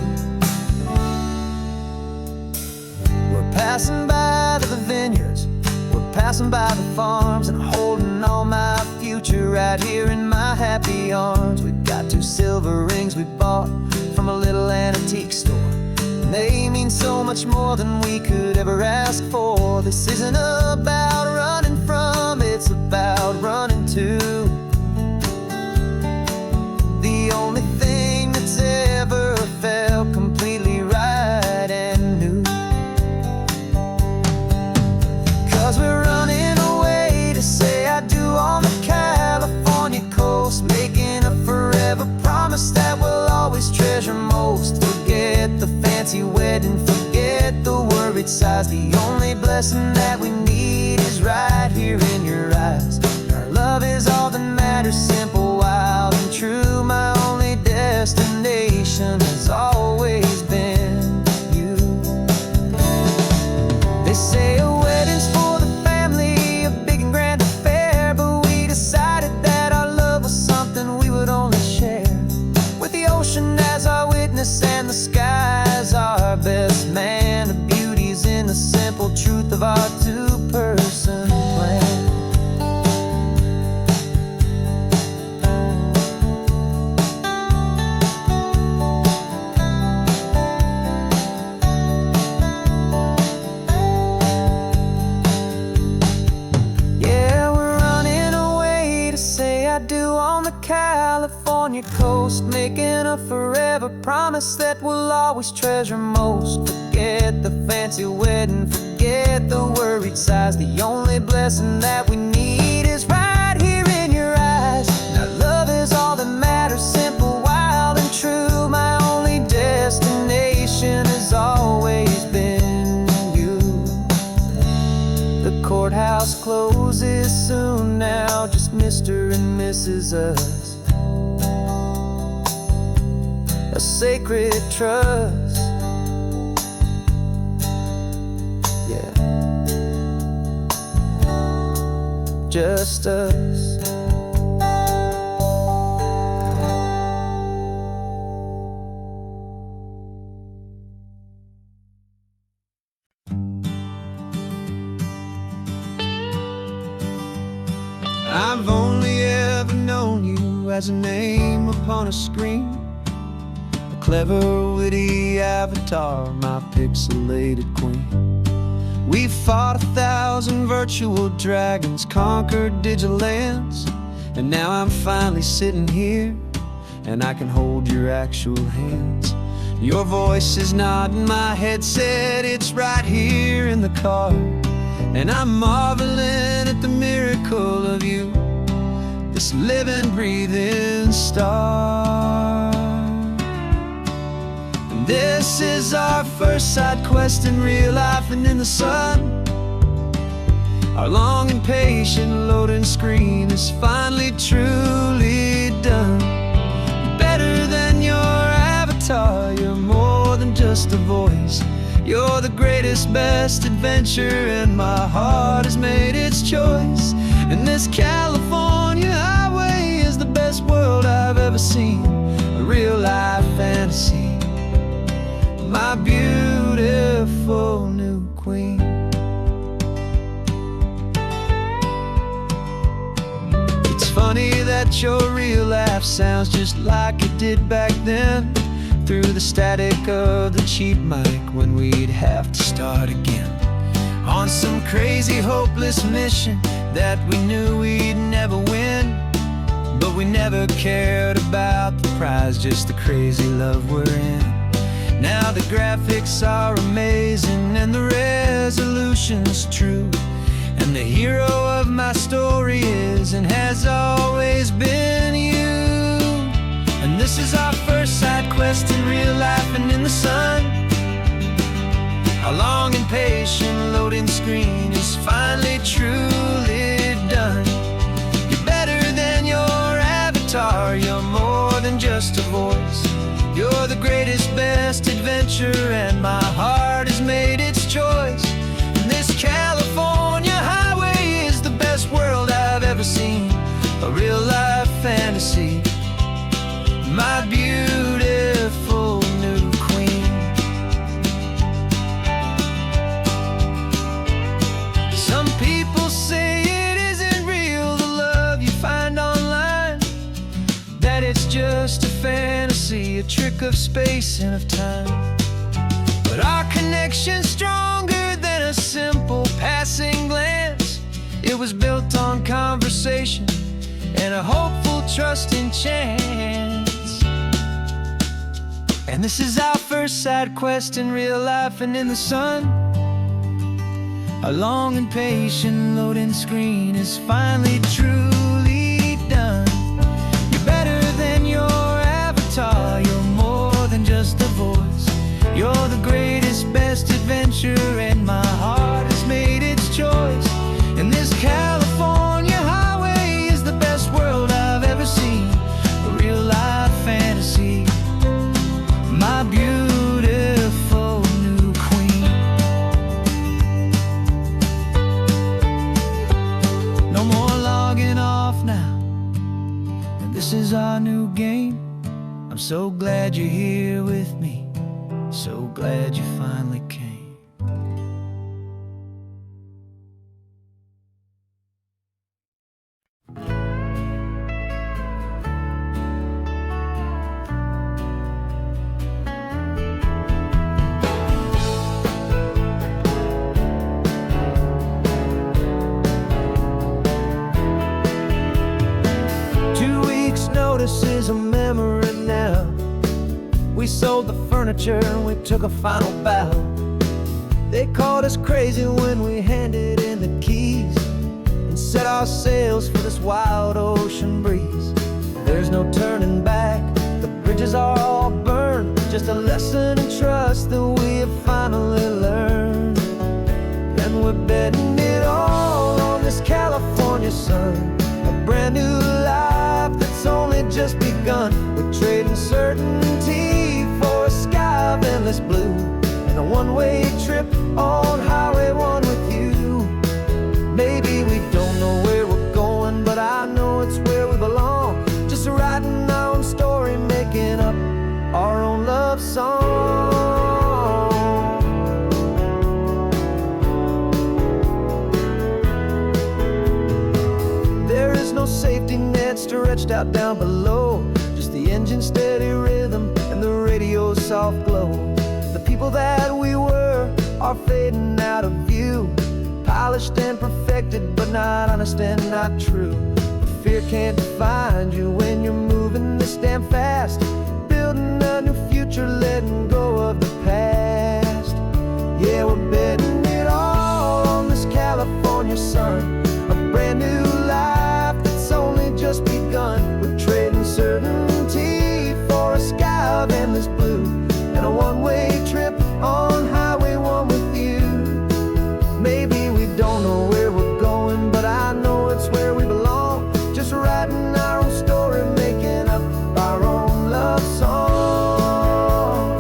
We're passing by the vineyards, we're passing by the farms, and holding on my future right here in my happy arms. We've got 2 silver rings we bought from a little antique store, and they mean so much more than we could ever ask for. This isn't about running from, it's about running to the only thing that's ever felt completely right and new. 'Cause we're running away to say I do on the California coast, making a forever promise that we'll always treasure most. Forget the fancy wedding, forget the worried sighs. The only blessing that we need is right here in your eyes. Our love is all that matters, simple, wild and true. My only destination has always been you. They say a wedding's for the family, a big and grand affair, but we decided that our love was something we would only share with the ocean as our witness and the sky as our best man. The beauty's in the simple truth of our 2-person plan. Yeah, we're running away to say I do on the California coast, making a forever promise that we'll always treasure most. Forget the fancy wedding, forget forget the worried sighs. The only blessing that we need is right here in your eyes. Now love is all that matters, simple, wild, and true. My only destination has always been you. The courthouse closes soon now, just Mr. and Mrs. Us. A sacred trust. Yeah, just us. I've only ever known you as a name upon a screen, a clever, witty avatar, my pixelated queen. We fought 1,000 virtual dragons, conquered digital lands, and now I'm finally sitting here, and I can hold your actual hands. Your voice is not in my headset, it's right here in the car, and I'm marveling at the miracle of you, this living, breathing star. And this is our first side quest in real life and in the sun. Our long and patient loading screen is finally truly done. Better than your avatar, you're more than just a voice. You're the greatest, best adventure, and my heart has made its choice. And this California highway is the best world I've ever seen, a real life fantasy, my beautiful new queen. It's funny that your real laugh sounds just like it did back then, through the static of the cheap mic when we'd have to start again, on some crazy hopeless mission that we knew we'd never win. But we never cared about the prize, just the crazy love we're in. Now the graphics are amazing and the resolution's true, and the hero of my story is and has always been you. And this is our first side quest in real life and in the sun. Our long and patient loading screen is finally truly done. You're better than your avatar, you're more than just a voice. You're the greatest, best adventure, and my heart has made its choice. And this California highway is the best world I've ever seen, a real life fantasy, my beautiful new queen. Some people say it isn't real, the love you find online, that it's just a fantasy, a trick of space and of time. But our connection's stronger than a simple passing glance. It was built on conversation and a hopeful, trusting chance. And this is our first side quest in real life and in the sun. Our long and patient loading screen is finally truly done. You're better than your avatar, you're more than just a voice. You're the greatest, best adventure, and my heart has made its choice. And this California highway is the best world I've ever seen, a real life fantasy, my beautiful new queen. No more logging off now, and this is our new game. I'm so glad you're here with me, so glad you finally came. 2 weeks notice is a memory now. We sold the furniture and we took a final bow. They called us crazy when we handed in the keys and set our sails for this wild ocean breeze. There's no turning back, the bridges are all burned, just a lesson in trust that we have finally learned. And we're betting it all on this California sun, a brand new life that's only just begun. We're trading certainty for a sky of endless blue, and a one-way trip on Highway 1 with you. Maybe we don't know where we're going, but I know it's where we belong. Just writing our own story, making up our own love song. There is no safety net stretched out down below, just the engine's steady rhythm and the radio's soft glow. The people that we were are fading out of view, polished and perfected, but not honest and not true. Fear can't find you when you're moving this damn fast, building a new future, letting go of the past. Yeah, we're betting it all on this California sun, a brand new life that's only just begun. We're trading certainty for a sky of endless blue, and a one-way trip on Highway 1 with you. Maybe we don't know where we're going, but I know it's where we belong. Just writing our own story, making up our own love song.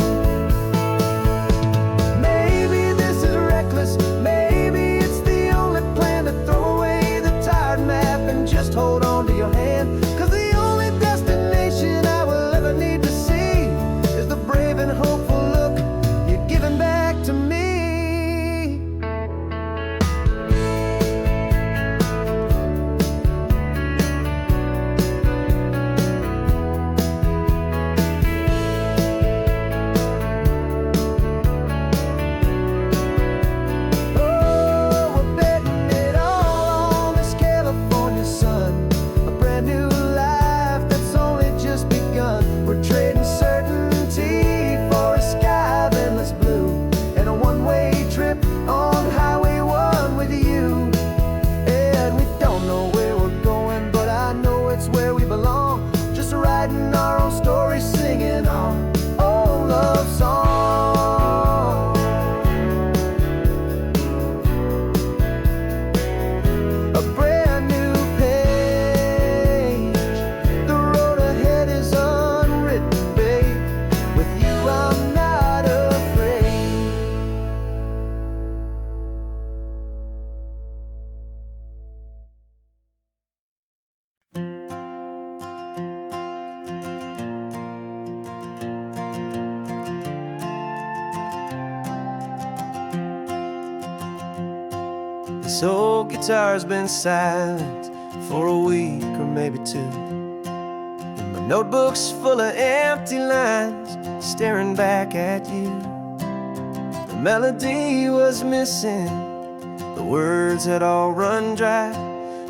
Maybe this is reckless, maybe it's the only plan to throw away the tired map and just hold on to your hand. 'Cause the only destination I will ever need to see is the brave and hopeful look you're giving back to me. This old guitar's been silent for a week or maybe two, and my notebook's full of empty lines staring back at you. The melody was missing, the words had all run dry,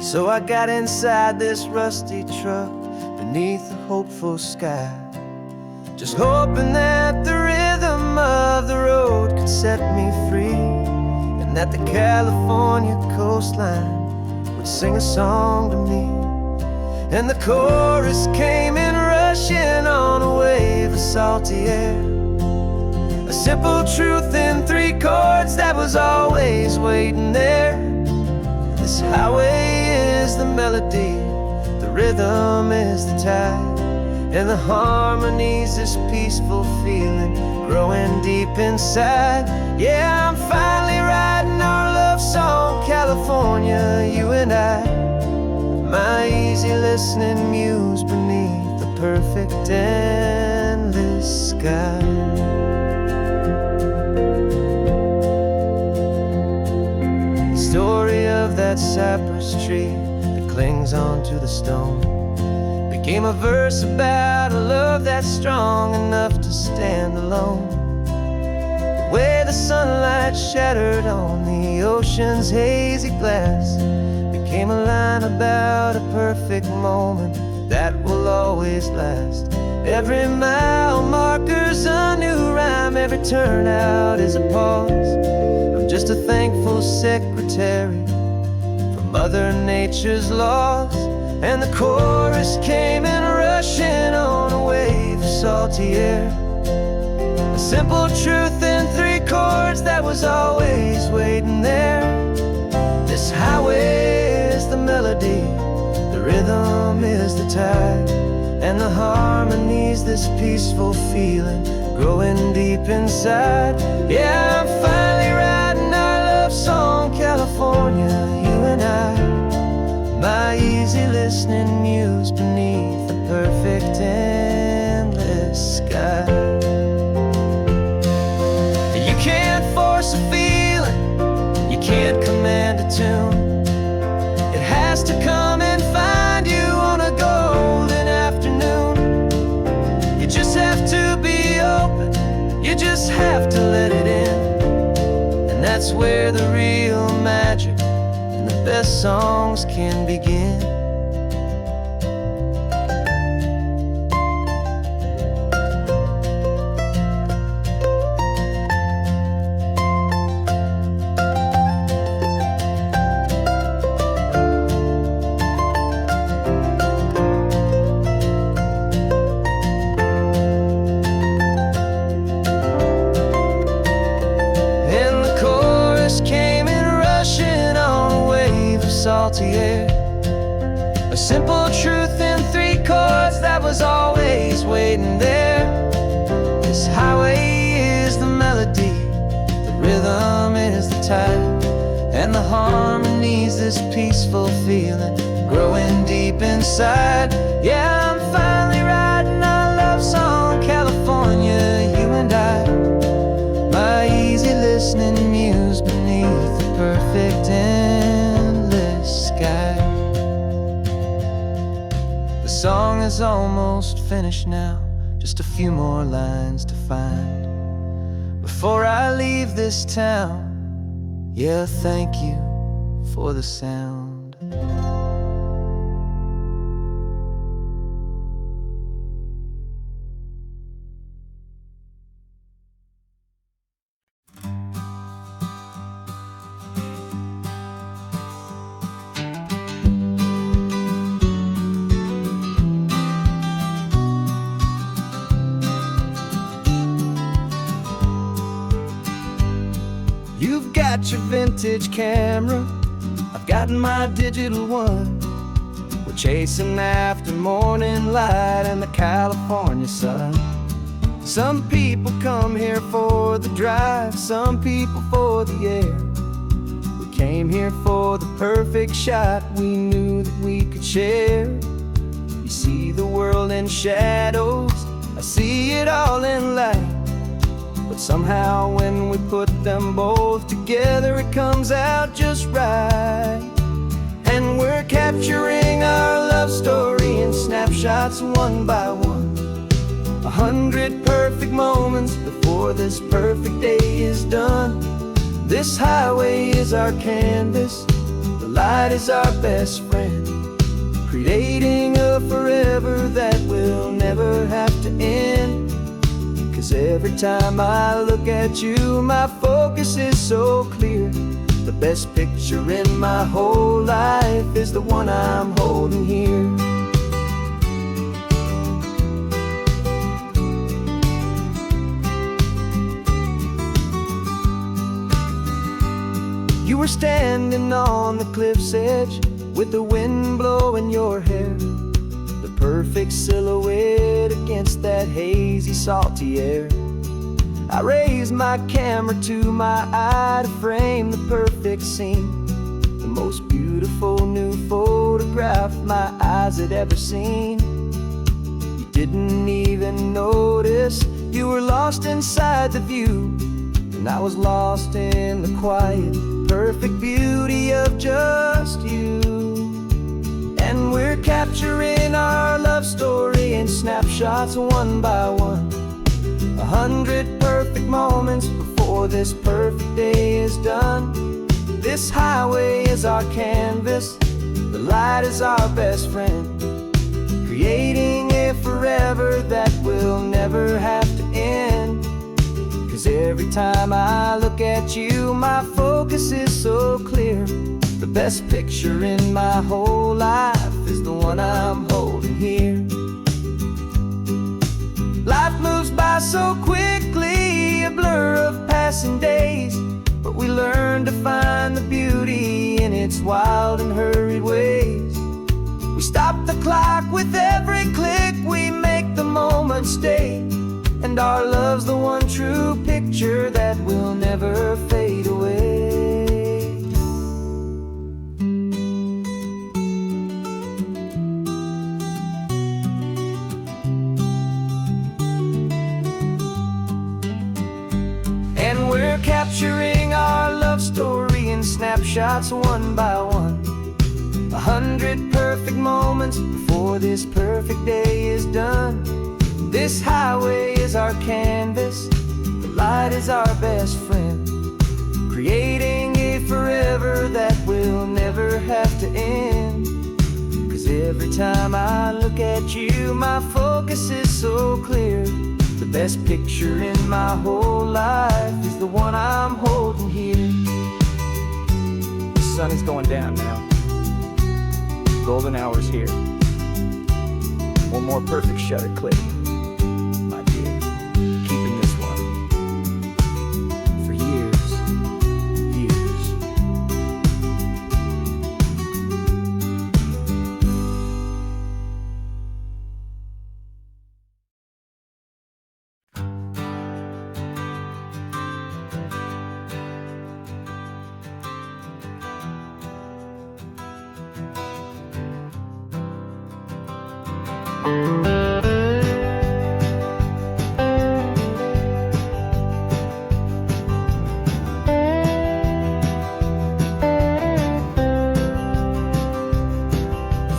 so I got inside this rusty truck beneath a hopeful sky, just hoping that the rhythm of the road could set me free, that the California coastline would sing a song to me. And the chorus came in rushing on a wave of salty air, a simple truth in 3 chords that was always waiting there. This highway is the melody, the rhythm is the tide, and the harmony's this peaceful feeling growing deep inside. Yeah, I'm finally writing our love song, California, you and I, my easy listening muse beneath the perfect endless sky. The story of that cypress tree that clings onto the stone became a verse about a love that's strong enough to stand alone. The way the sunlight shattered on the ocean's hazy glass became a line about a perfect moment that will always last. Every mile marker's a new rhyme, every turnout is a pause, just a thankful secretary for Mother Nature's laws. And the chorus came in rushing on a wave of salty air, a simple truth in 3 chords that was always waiting there. This highway is the melody, the rhythm is the tide, and the harmony's this peaceful feeling growing deep inside. Yeah, I'm finally writing our love song, California, you and I, my easy listening muse beneath the perfect endless sky. You can't force a feeling, you can't command a tune. It has to come and find you on a golden afternoon. You just have to be open, you just have to let it in. And that's where the real magic and the best songs can begin. Salty air, a simple truth in 3 chords that was always waiting there. This highway is the melody, the rhythm is the tide, and the harmony's this peaceful feeling growing deep inside. Yeah, I'm finally writing our love song, California, you and I, my easy listening muse beneath the perfect sky. The song is almost finished now, just a few more lines to find before I leave this town. Yeah, thank you for the sound. You've got your vintage camera, I've got my digital one. We're chasing after morning light and the California sun. Some people come here for the drive, some people for the air. We came here for the perfect shot we knew that we could share. You see the world in shadows, I see it all in light. But somehow when we put them both together, it comes out just right. And we're capturing our love story in snapshots one by one, 100 perfect moments before this perfect day is done. This highway is our canvas, the light is our best friend, creating a forever that will never have to end. 'Cause every time I look at you, my focus is so clear. The best picture in my whole life is the one I'm holding here. You were standing on the cliff's edge with the wind blowing your hair, the perfect silhouette against that hazy, salty air. I raised my camera to my eye to frame the perfect scene, the most beautiful new photograph my eyes had ever seen. You didn't even notice, you were lost inside the view, and I was lost in the quiet, perfect beauty of just you. And we're capturing our love story in snapshots one by one, 100 perfect moments before this perfect day is done. This highway is our canvas, the light is our best friend, creating a forever that will never have to end. 'Cause every time I look at you, my focus is so clear. The best picture in my whole life is the one I'm holding here. Life moves by so quickly, a blur of passing days, but we learn to find the beauty in its wild and hurried ways. We stop the clock with every click, we make the moment stay, and our love's the one true picture that will never fade away. And we're capturing our love story in snapshots one by one. 100 perfect moments before this perfect day is done. This highway is our canvas, the light is our best friend, creating a forever that will never have to end. 'Cause every time I look at you, my focus is so clear. The best picture in my whole life is the one I'm holding here. The sun is going down now. Golden hour's here. One more perfect shutter click, my dear. Keeping this one for years, years.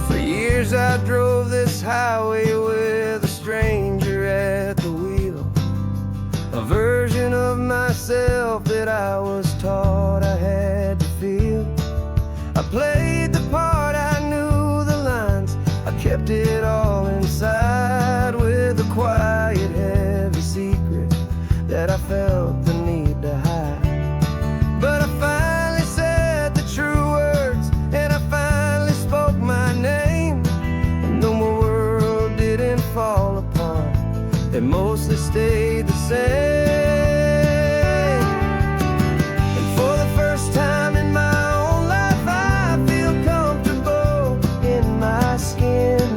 For years I drove this highway with a stranger at the wheel, a version of myself that I was taught I had to feel. I played the part, I knew the lines, I kept it all inside with a quiet, heavy secret that I felt the need to hide. But I finally said the true words, and I finally spoke my name. And though my world didn't fall apart, it mostly stayed the same. And for the first time in my own life, I feel comfortable in my skin.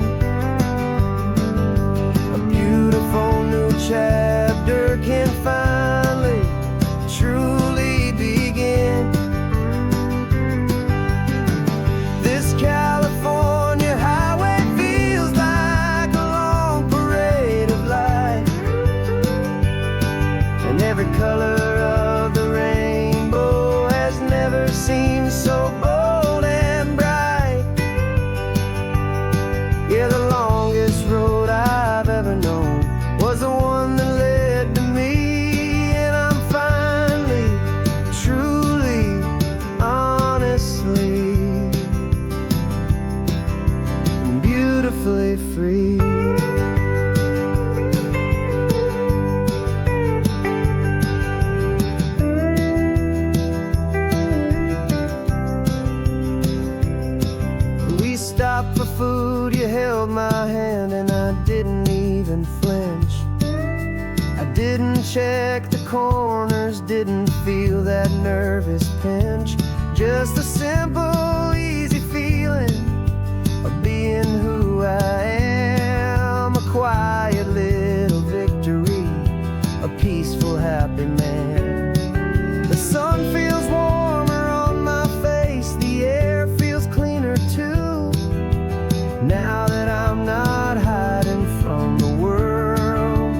A beautiful new chapter can finally truly begin. This California highway feels like a long parade of light, and every color of the rainbow has never seemed so bold and bright. Yeah, the longest road I've ever known was the one that led to me, and I'm finally, truly, honestly, beautifully free. We stopped for food, you held my hand, and I didn't even flinch. I didn't check the corners, didn't feel that nervous pinch. Just a simple, easy feeling of being who I am. A quiet little victory, a peaceful, happy man. The sun feels warmer on my face, the air feels cleaner too. Now that I'm not hiding from the world,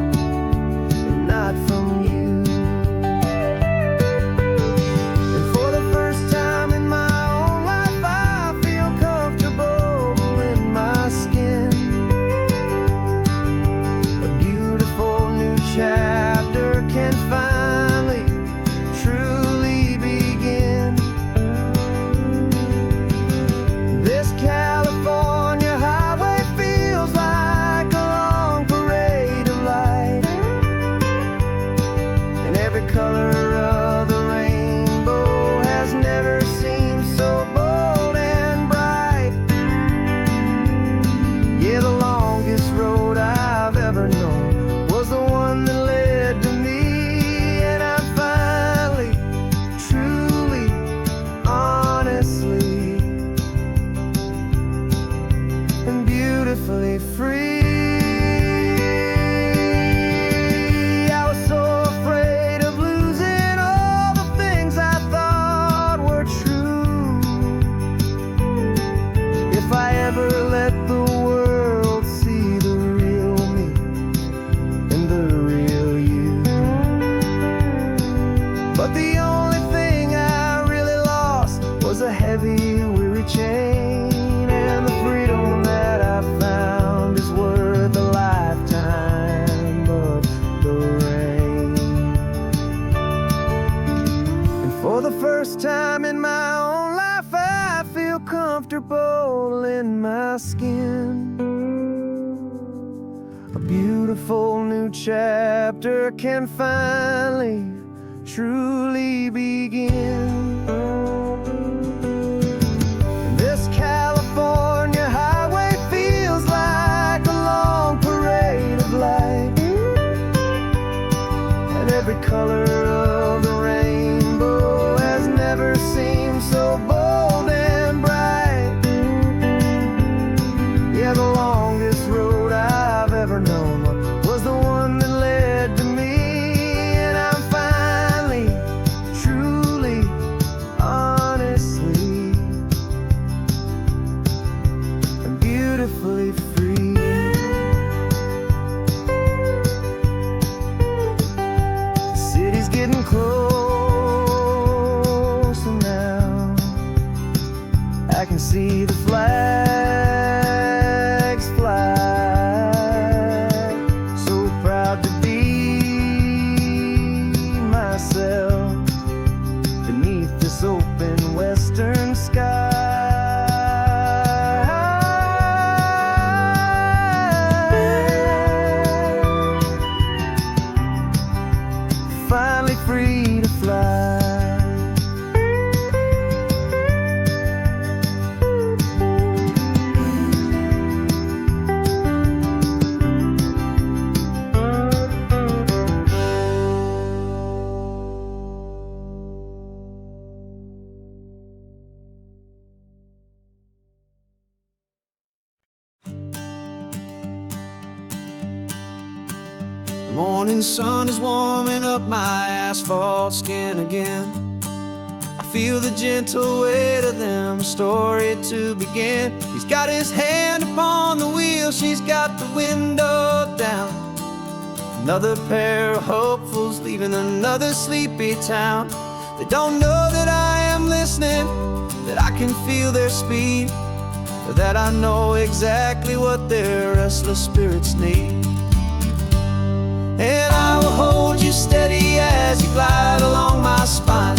and not from you. And for the first time in my own life, I feel comfortable in my skin. A beautiful new chapter can find color of the rainbow has never seemed so bold and bright. Yeah, the longest road I've ever known was the one that led to me, and I'm finally, truly, honestly, and beautifully free. I was so afraid of losing all the things I thought were true. If I ever let the world see the real me and the real you. But the only thing I really lost was a heavy, weary chain, and the freedom that I found is worth a lifetime of the rain. And for the first time in my own life, I feel comfortable in my skin. A beautiful new chapter can finally, truly begin. And this California highway feels like a long parade of light, and every color of the rainbow has never seemed so bold and bright. Yeah, the longest road I've ever known was the one that led to me, and I'm finally, truly, honestly, and beautifully free. The city's getting closer now. I can see the flags fly. So proud to be myself beneath this open western sky. Finally free to fly. The morning sun is warming up my asphalt skin again. I feel the gentle weight of them, a story to begin. He's got his hand upon the wheel, she's got the window down. Another pair of hopefuls leaving another sleepy town. They don't know that I am listening, that I can feel their speed, or that I know exactly what their restless spirits need. And I will hold you steady as you glide along my spine.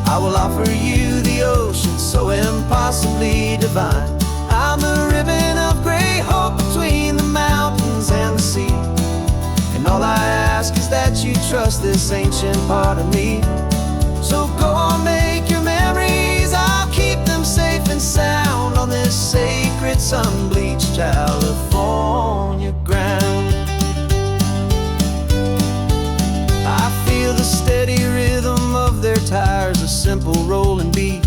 I will offer you the ocean so impossibly divine. I'm the ribbon of gray hope between the mountains and the sea. And all I ask is that you trust this ancient part of me. So go on, make your memories, I'll keep them safe and sound on this sacred sun-bleached California ground. I feel the steady rhythm of their tires, a simple rolling beat.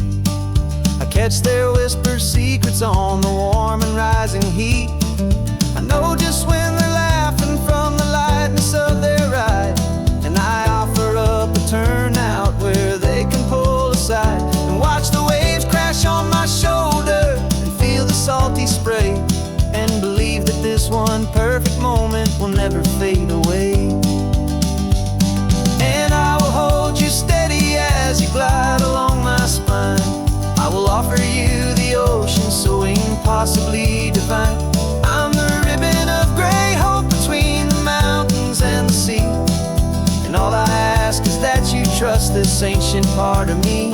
I catch their whispered secrets on the warm and rising heat. I know just when they're laughing from the lightness of their ride, and I offer up a turnout where they can pull aside and watch the waves crash on my shoulder and feel the salty spray, and believe that this one perfect moment will never fade away. I will hold you steady as you glide along my spine. I will offer you the ocean so impossibly divine. I'm the ribbon of gray hope between the mountains and the sea. And all I ask is that you trust this ancient part of me.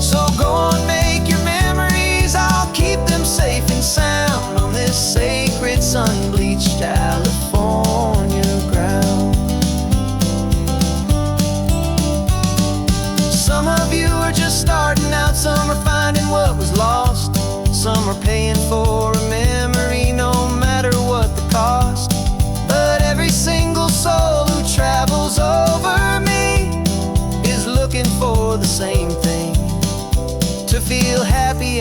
So go on, make your memories, I'll keep them safe and sound on this sacred sun-bleached California ground.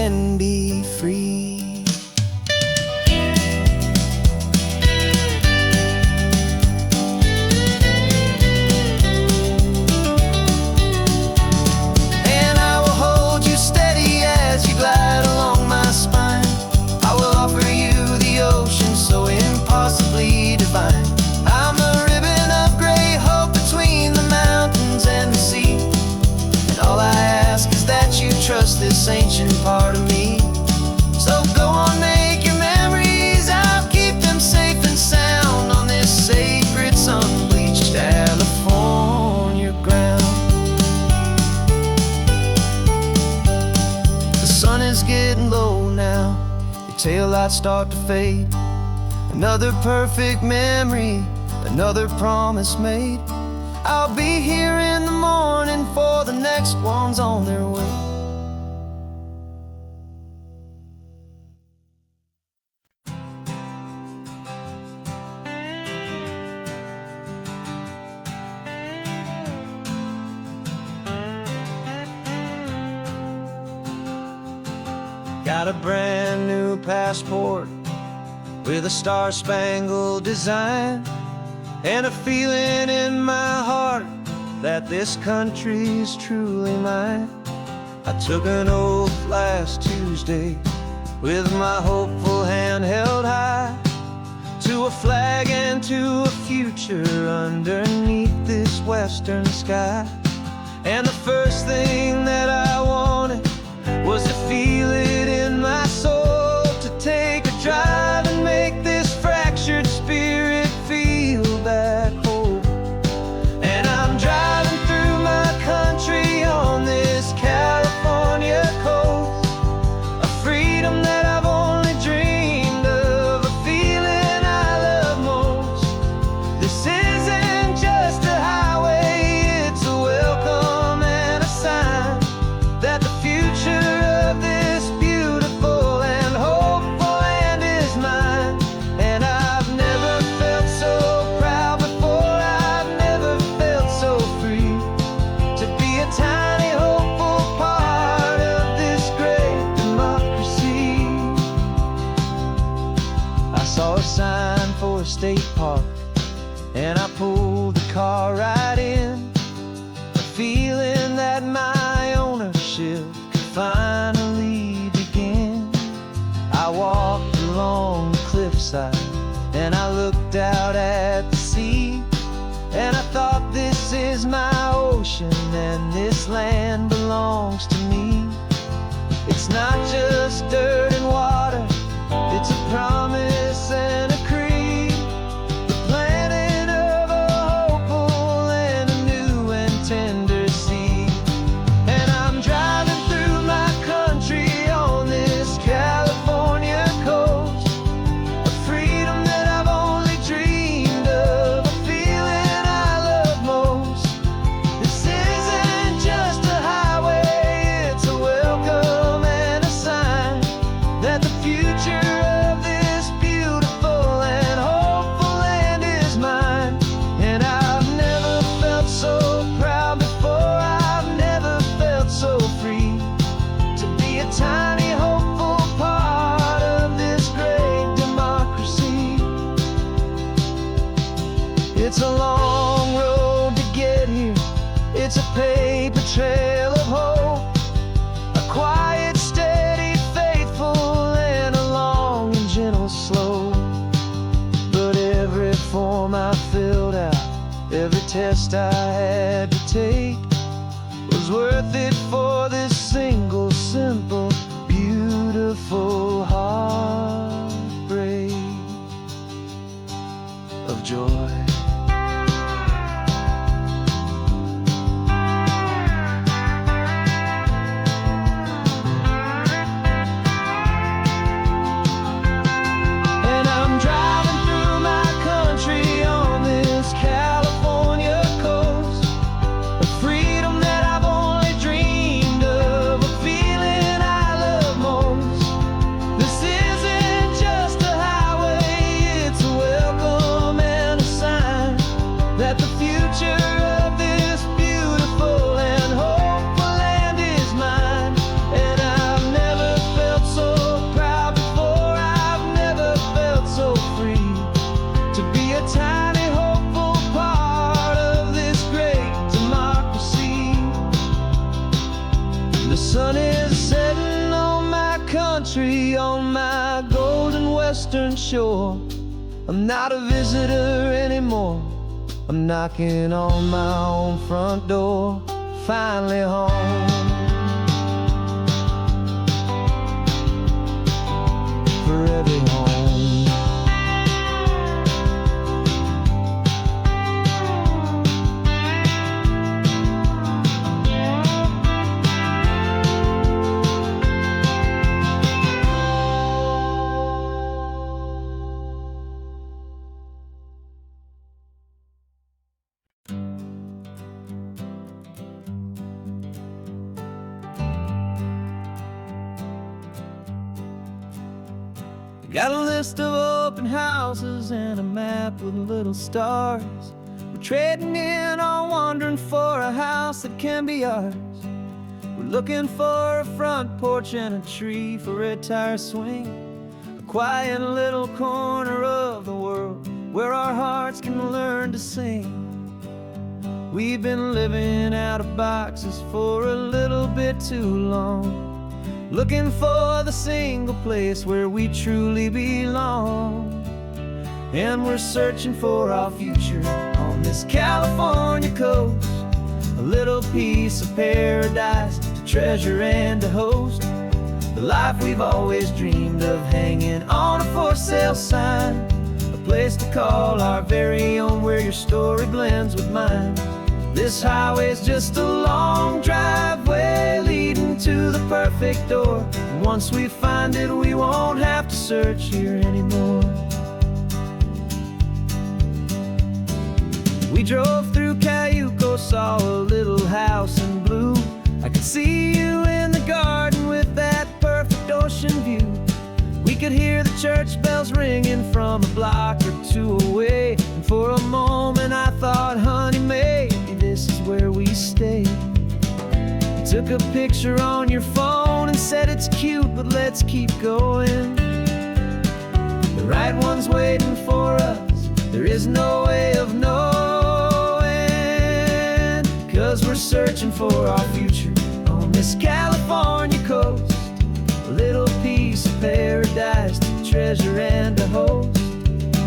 can be free. And I will hold you steady as you glide along my spine. I will offer you the ocean so impossibly divine. I'm a ribbon of gray hope between the mountains and the sea. And all I ask is that you trust this ancient part of me. So go on, make your memories, I'll keep them safe and sound on this sacred sun-bleached California ground. The sun is getting low now, your taillights start to fade. Another perfect memory, another promise made. I'll be here in the morning for the next ones on their way. Got a brand new passport with a star-spangled design, and a feeling in my heart that this country's truly mine. I took an oath last Tuesday with my hopeful hand held high, to a flag and to a future underneath this western sky. And the first thing that I wanted was to feel it in my soul, to take a drive and make this fractured spirit feel back home. And I'm driving through my country on this California coast, a freedom that I've only dreamed of, a feeling I love most. This isn't just a highway, it's a welcome and a sign that the future of this beautiful and hopeful land is mine. And I've never felt so proud before, I've never felt so free, to be a tiny hopeful part of this great democracy. I saw a sign for a state park, and I pulled the car right in, a feeling that my ownership could finally begin. I walked along the cliffside and I looked out at the sea, and I thought, this is my ocean and this land belongs to me. It's not just dirt and water, it's a promise and a creed, the planting of a hopeful and a new and tender seed. And I'm driving through my country on this California coast, a freedom that I've only dreamed of, a feeling I love most. This isn't just a highway, it's a welcome and a sign that the future of this beautiful and hopeful land is mine. And I've never felt so proud before, I've never felt so free, to be a tiny hopeful part of this great democracy. It's a long road to get here, it's a paper trail of hope, a quiet, steady, faithful, and a long and gentle slope. But every form I filled out, every test I had to take, was worth it for this single, simple, beautiful heartbreak of joy. And I'm driving through my country on this California coast, a freedom that I've only dreamed of, a feeling I country on my golden western shore. I'm not a visitor anymore. I'm knocking on my own front door. Finally home. Forever home. Got a list of open houses and a map with little stars. We're trading in or wandering for a house that can be ours. We're looking for a front porch and a tree for a tire swing. A quiet little corner of the world where our hearts can learn to sing. We've been living out of boxes for a little bit too long, looking for the single place where we truly belong. And we're searching for our future on this California coast, a little piece of paradise to treasure and to host. The life we've always dreamed of, hanging on a for sale sign, a place to call our very own where your story blends with mine. This highway's just a long driveway leading to the perfect door. And once we find it, we won't have to search here anymore. We drove through Cayuco, saw a little house in blue. I could see you in the garden with that perfect ocean view. We could hear the church bells ringing from a block or two away. And for a moment I thought, honey, maybe this is where we stay. You took a picture on your phone and said it's cute, but let's keep going. The right one's waiting for us, there is no way of knowing. 'Cause we're searching for our future on this California coast, a little piece of paradise to treasure and to host.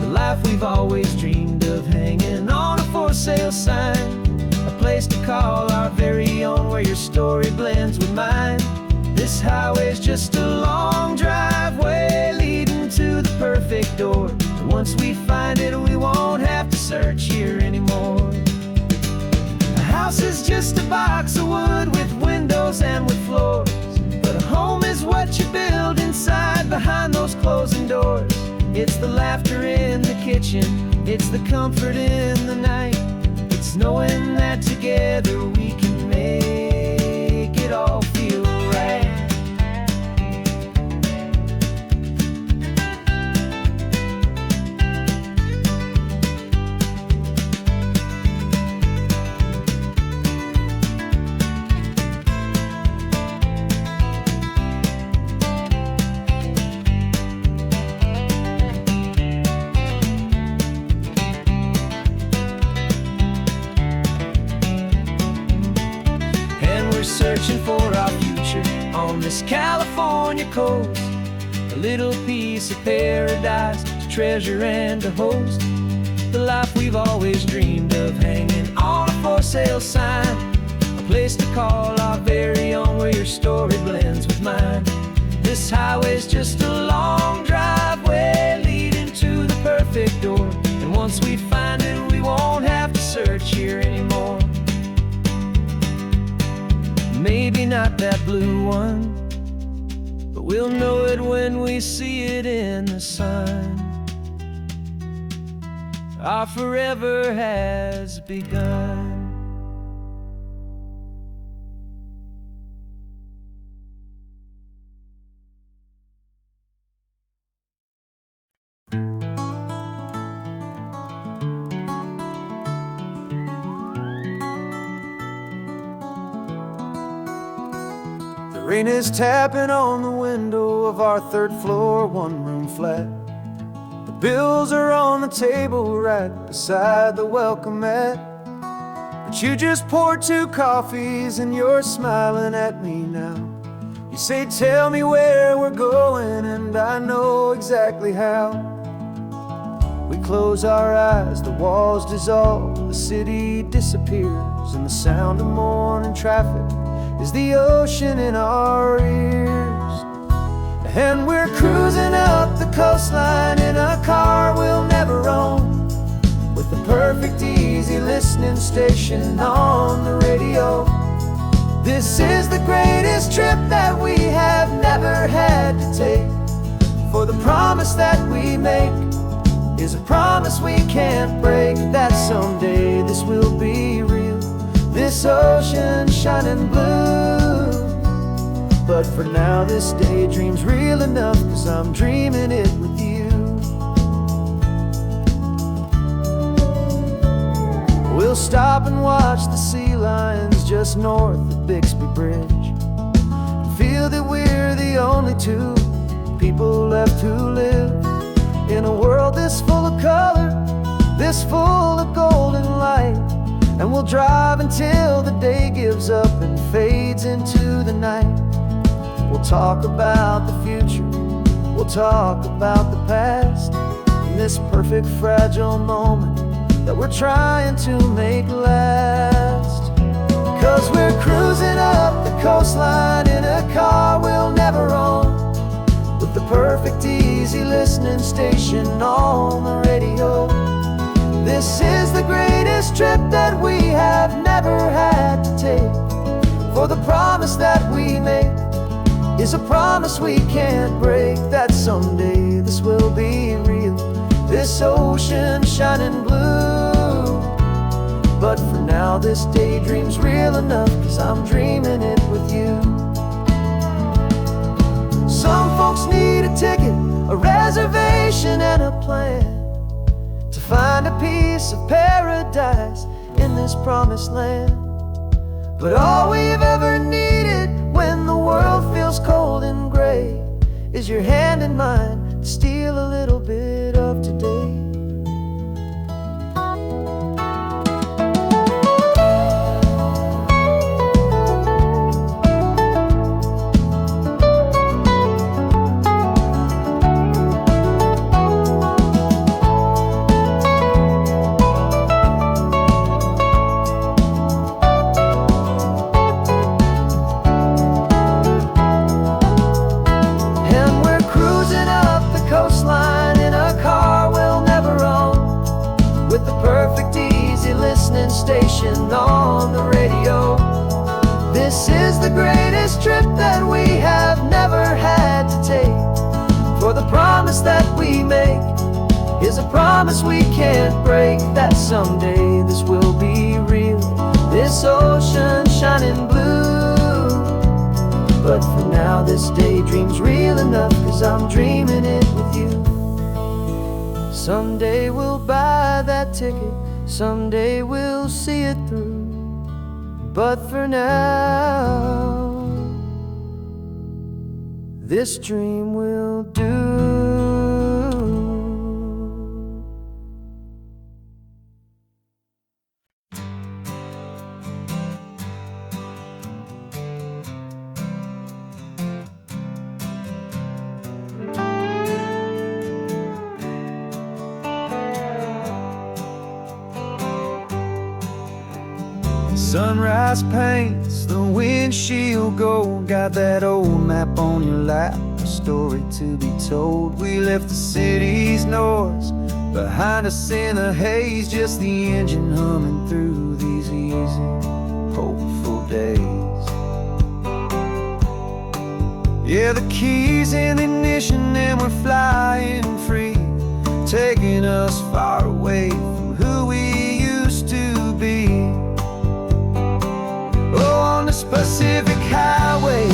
The life we've always dreamed of, hanging on a for sale sign, a place to call our very own where your story blends with mine. This highway's just a long driveway leading to the perfect door. And once we find it, we won't have to search here anymore. A house is just a box of wood with windows and with floors, but a home is what you build inside behind those closing doors. It's the laughter in the kitchen, it's the comfort in the night, it's knowing that together we can make it all feel right. Searching for our future on this California coast, a little piece of paradise to treasure and to host. The life we've always dreamed of, hanging on a for sale sign, a place to call our very own where your story blends with mine. This highway's just a long driveway leading to the perfect door. And once we find it, we won't have to search here anymore. Maybe not that blue one, but we'll know it when we see it in the sun. Our forever has begun. Rain is tapping on the window of our third floor, one-room flat. The bills are on the table right beside the welcome mat. But you just poured 2 coffees and you're smiling at me now. You say, tell me where we're going, and I know exactly how. We close our eyes, the walls dissolve, the city disappears, and the sound of morning traffic is the ocean in our ears. And we're cruising up the coastline in a car we'll never own, with the perfect easy listening station on the radio. This is the greatest trip that we have never had to take, for the promise that we make is a promise we can't break, that someday this will be real, this ocean shining blue. But for now this daydream's real enough, 'cause I'm dreaming it with you. We'll stop and watch the sea lions just north of Bixby Bridge, feel that we're the only two people left who live in a world this full of color, this full of golden light. And we'll drive until the day gives up and fades into the night. We'll talk about the future, we'll talk about the past, in this perfect fragile moment that we're trying to make last. 'Cause we're cruising up the coastline in a car we'll never own, with the perfect easy listening station on the radio. This is the greatest trip that we have never had to take, for the promise that we make is a promise we can't break, that someday this will be real, this ocean shining blue. But for now this daydream's real enough, 'cause I'm dreaming it with you. Some folks need a ticket, a reservation and a plan to find a piece of paradise in this promised land. But all we've ever needed when the world feels cold and gray is your hand in mine to steal a little bit of today. Station on the radio. This is the greatest trip that we have never had to take, for the promise that we make is a promise we can't break, that someday this will be real, this ocean shining blue. But for now this daydream's real enough, 'cause I'm dreaming it with you. Someday we'll buy that ticket, someday we'll see it through. But for now, this dream will do. Sunrise paints the windshield gold, got that old map on your lap, a story to be told. We left the city's noise behind us in the haze, just the engine humming through these easy, hopeful days. Yeah, the keys in the ignition and we're flying free, taking us far away from who we used to be. Oh, on this Pacific highway,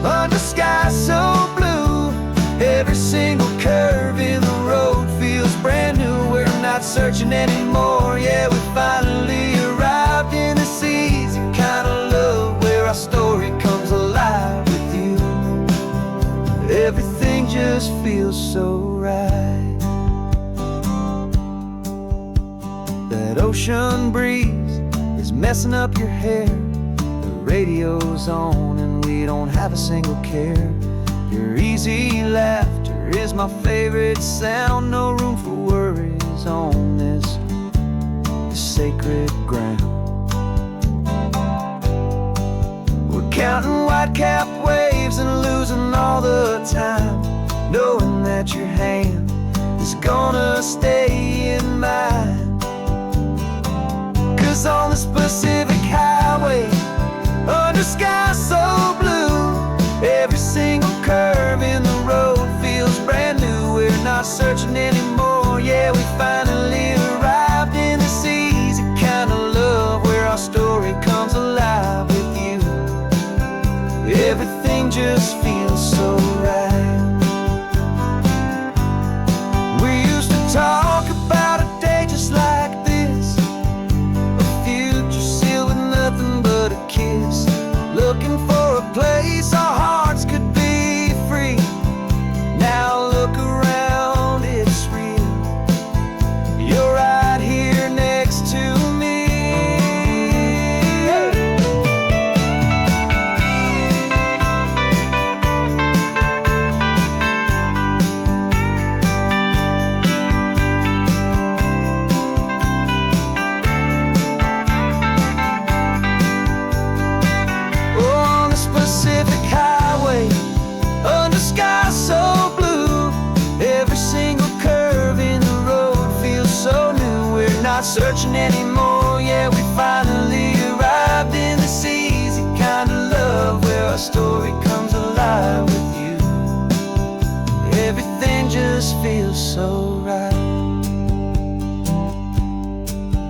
under sky so blue, every single curve in the road feels brand new. We're not searching anymore, yeah, we finally arrived in this easy kind of love, where our story comes alive with you. Everything just feels so right. That ocean breeze is messing up your hair, radio's on and we you don't have a single care. Your easy laughter is my favorite sound. No room for worries on this sacred ground. We're counting white-capped waves and losing all the time, knowing that your hand is gonna stay in mine. 'Cause on this Pacific highway, under sky so blue, every single curve in the road feels brand new. We're not searching anymore, yeah, we finally arrived in this easy kind of love, where our story comes alive with you. Everything just feels so right. We used to talk about a day just like this, a future sealed with nothing but a kiss, looking for a place our hearts could be free. Now look around, it's real. You're right here next to me. On this Pacific highway, under sky so blue, every single curve in the road feels so new. We're not searching anymore, yeah, we finally arrived in this easy kind of love, where our story comes alive with you. Everything just feels so right.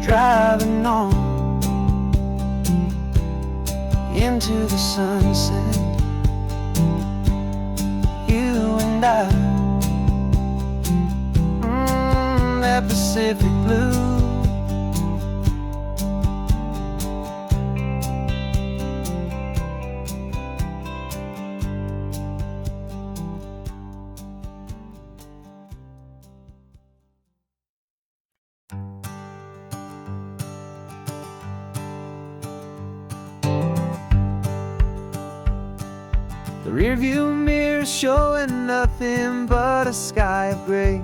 Driving on into the sunset, you and I, that Pacific blue. The rearview mirror showing nothing but a sky of gray.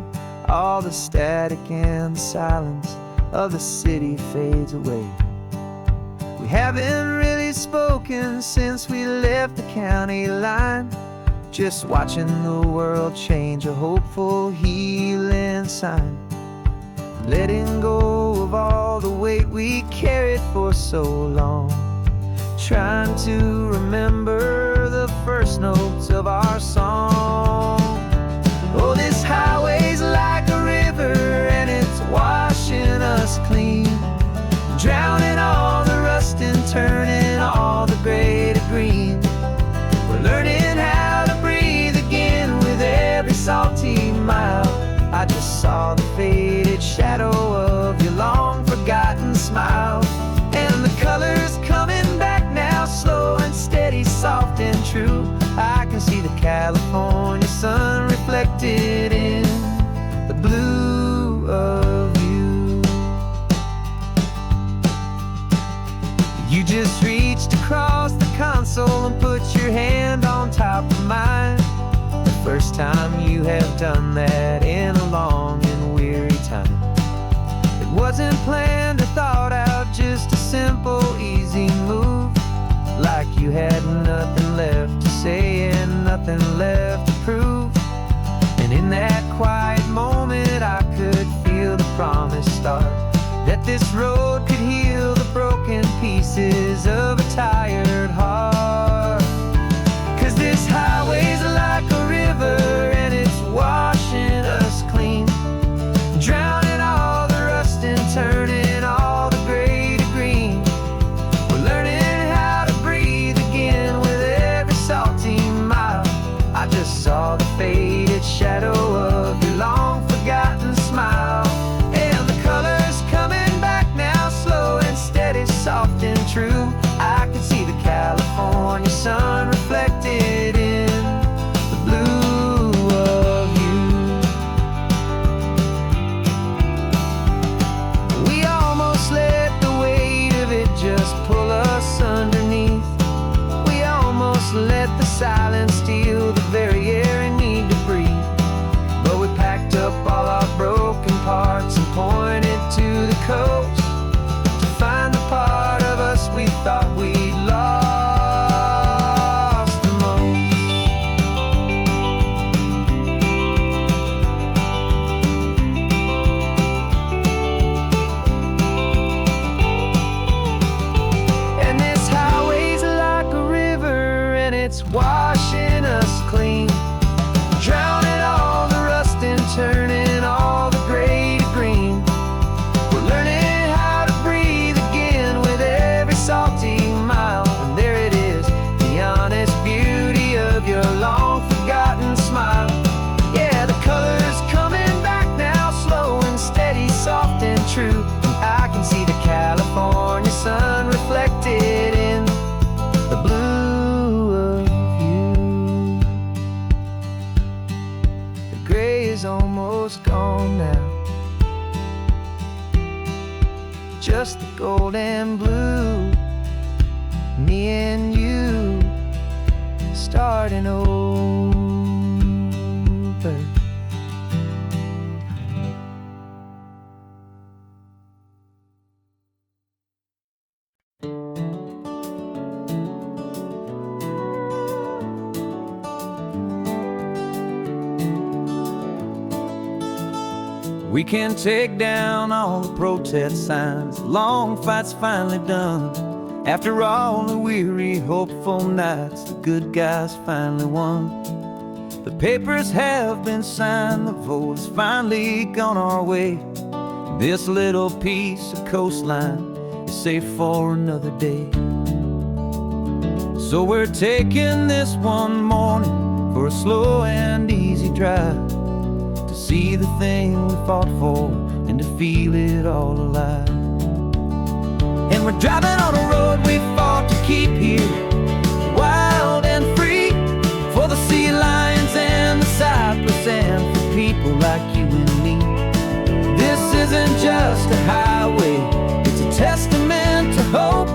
All the static and the silence of the city fades away. We haven't really spoken since we left the county line, just watching the world change, a hopeful healing sign. Letting go of all the weight we carried for so long, trying to remember the first notes of our song. Oh, this highway's like a river and it's washing us clean, drowning all the rust and turning all the gray to green. We're learning how to breathe again with every salty mile. I just saw the faded shadow of your long forgotten smile, and the colors coming back now, slow and steady, soft and true. I can see the California sun reflected in the blue of you. You just reached across the console and put your hand on top of mine. The first time you have done that in a long and weary time. It wasn't planned or thought out, just a simple, easy move. Like you had nothing left to say and nothing left to prove. And in that quiet moment I could feel the promise start, that this road could heal the broken pieces of a tired heart. 'Cause this highway's like a river and it's washing us clean, drowning all the rust and turning all the gray to green. We're learning how to breathe again with every salty mile. I just saw the faded shadow of your long forgotten smile, and the colors coming back now, slow and steady, soft and true. I can see the California sun reflected in the blue of you. We almost let the weight of it just pull us underneath. We almost let It's washing us clean, drowning all the rust and turning all the gray to green. We're learning how to breathe again with every salty mile. And there it is, the honest beauty of your long forgotten smile. Yeah, the color's coming back now, slow and steady, soft and true. And I can see the California sun reflected in the blue of you. The gray is almost gone now, just the gold and blue. Me and you starting over. We can take down all the protest signs, long fight's finally done. After all the weary, hopeful nights, the good guys finally won. The papers have been signed, the vote has finally gone our way. This little piece of coastline is safe for another day. So we're taking this one morning for a slow and easy drive, to see the thing we fought for and to feel it all alive. And we're driving on a road we fought to keep here, wild and free, for the sea lions and the cypress and for people like you and me. This isn't just a highway, it's a testament to hope,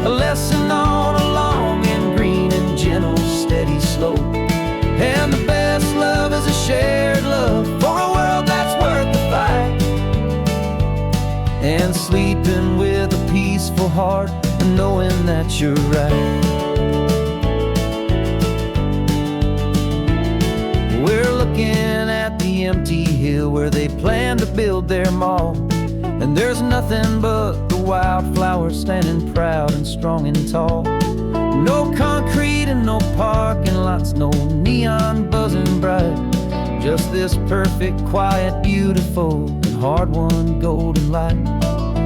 a lesson on a long and green and gentle steady slope. And the best love is a shared love for a world that's worth the fight, and sleeping with a peaceful heart and knowing that you're right. We're looking at the empty hill where they plan to build their mall, and there's nothing but the wildflowers standing proud and strong and tall. No concrete and no parking lots, no neon buzzing bright, just this perfect, quiet, beautiful, and hard-won golden light.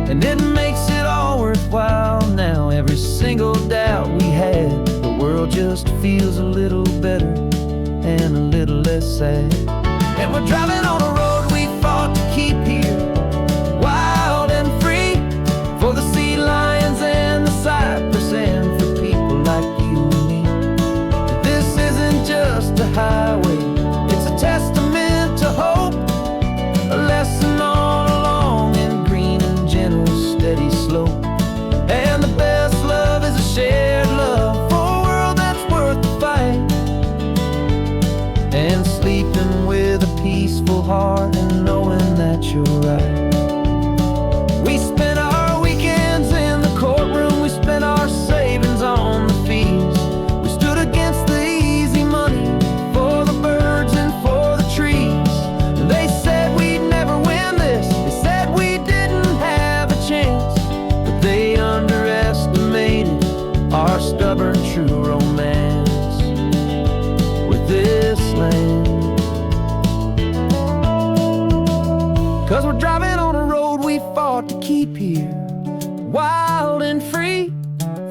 And it makes it all worthwhile now, every single doubt we had. The world just feels a little better and a little less sad. And we're driving on a road we fought to keep here, wild and free, for the sea lions and the cypress and for people like you and me. This isn't just a highway, it's a testament to hope, a lesson on a long and green and gentle steady slope. And the best love is a shared love for a world that's worth the fight, and sleeping with a peaceful heart and knowing that you're right. We spent our weekends in the courtroom, we spent our savings on the fees. We stood against the easy money for the birds and for the trees. They said we'd never win this, they said we didn't have a chance, but they underestimated our stubborn true romance with this land. 'Cause we're driving on a road we fought to keep here, wild and free,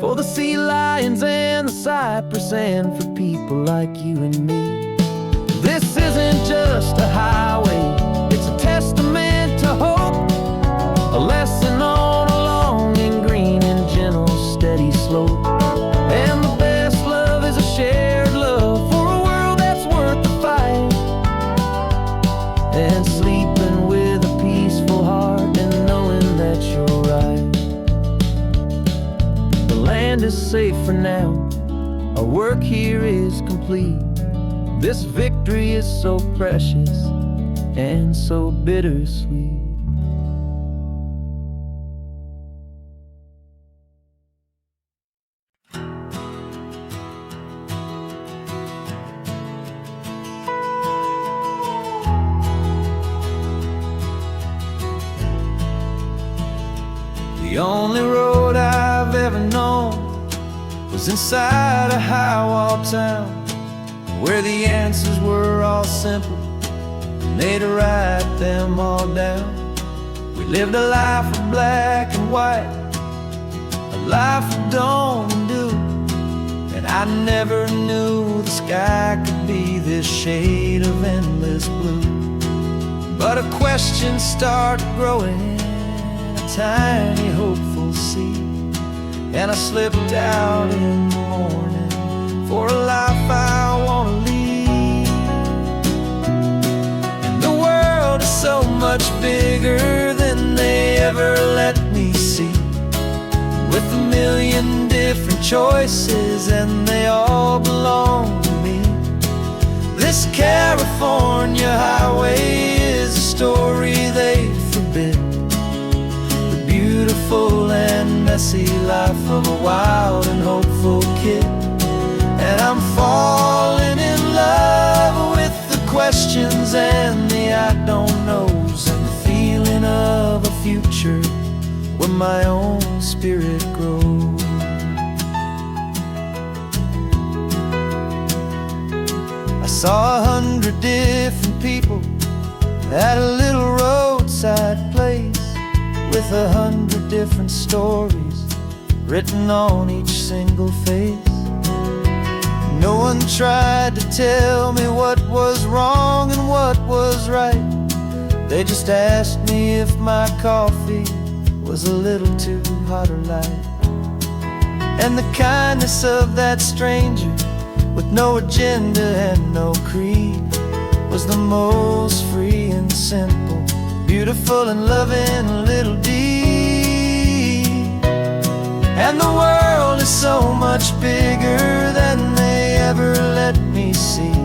for the sea lions and the cypress and for people like you and me. This isn't just a highway, it's a testament to hope, a lesson on a long and green and gentle steady slope. And the best love is a shared love for a world that's worth the fight, and sleeping with a peaceful heart and knowing that you're right. The land is safe for now, our work here is complete. This victory is so precious and so bittersweet. The only road I've ever known was inside a high-wall town where the answers were all simple, and they'd write them all down. We lived a life of black and white, a life of dawn and dew, and I never knew the sky could be this shade of endless blue. But a question started growing, a tiny hopeful seed, and I slipped out in the morning for a life I want to lead. And the world is so much bigger than they ever let me see, with a million different choices and they all belong to me. This California highway is a story they forbid, the beautiful and messy life of a wild and hopeful kid. And I'm falling in love with the questions and the I don't knows, and the feeling of a future where my own spirit grows. I saw 100 different people at a little roadside place, with 100 different stories written on each single face. No one tried to tell me what was wrong and what was right. They just asked me if my coffee was a little too hot or light. And the kindness of that stranger, with no agenda and no creed, was the most free and simple, beautiful and loving little deed. And the world is so much bigger than they ever let me see,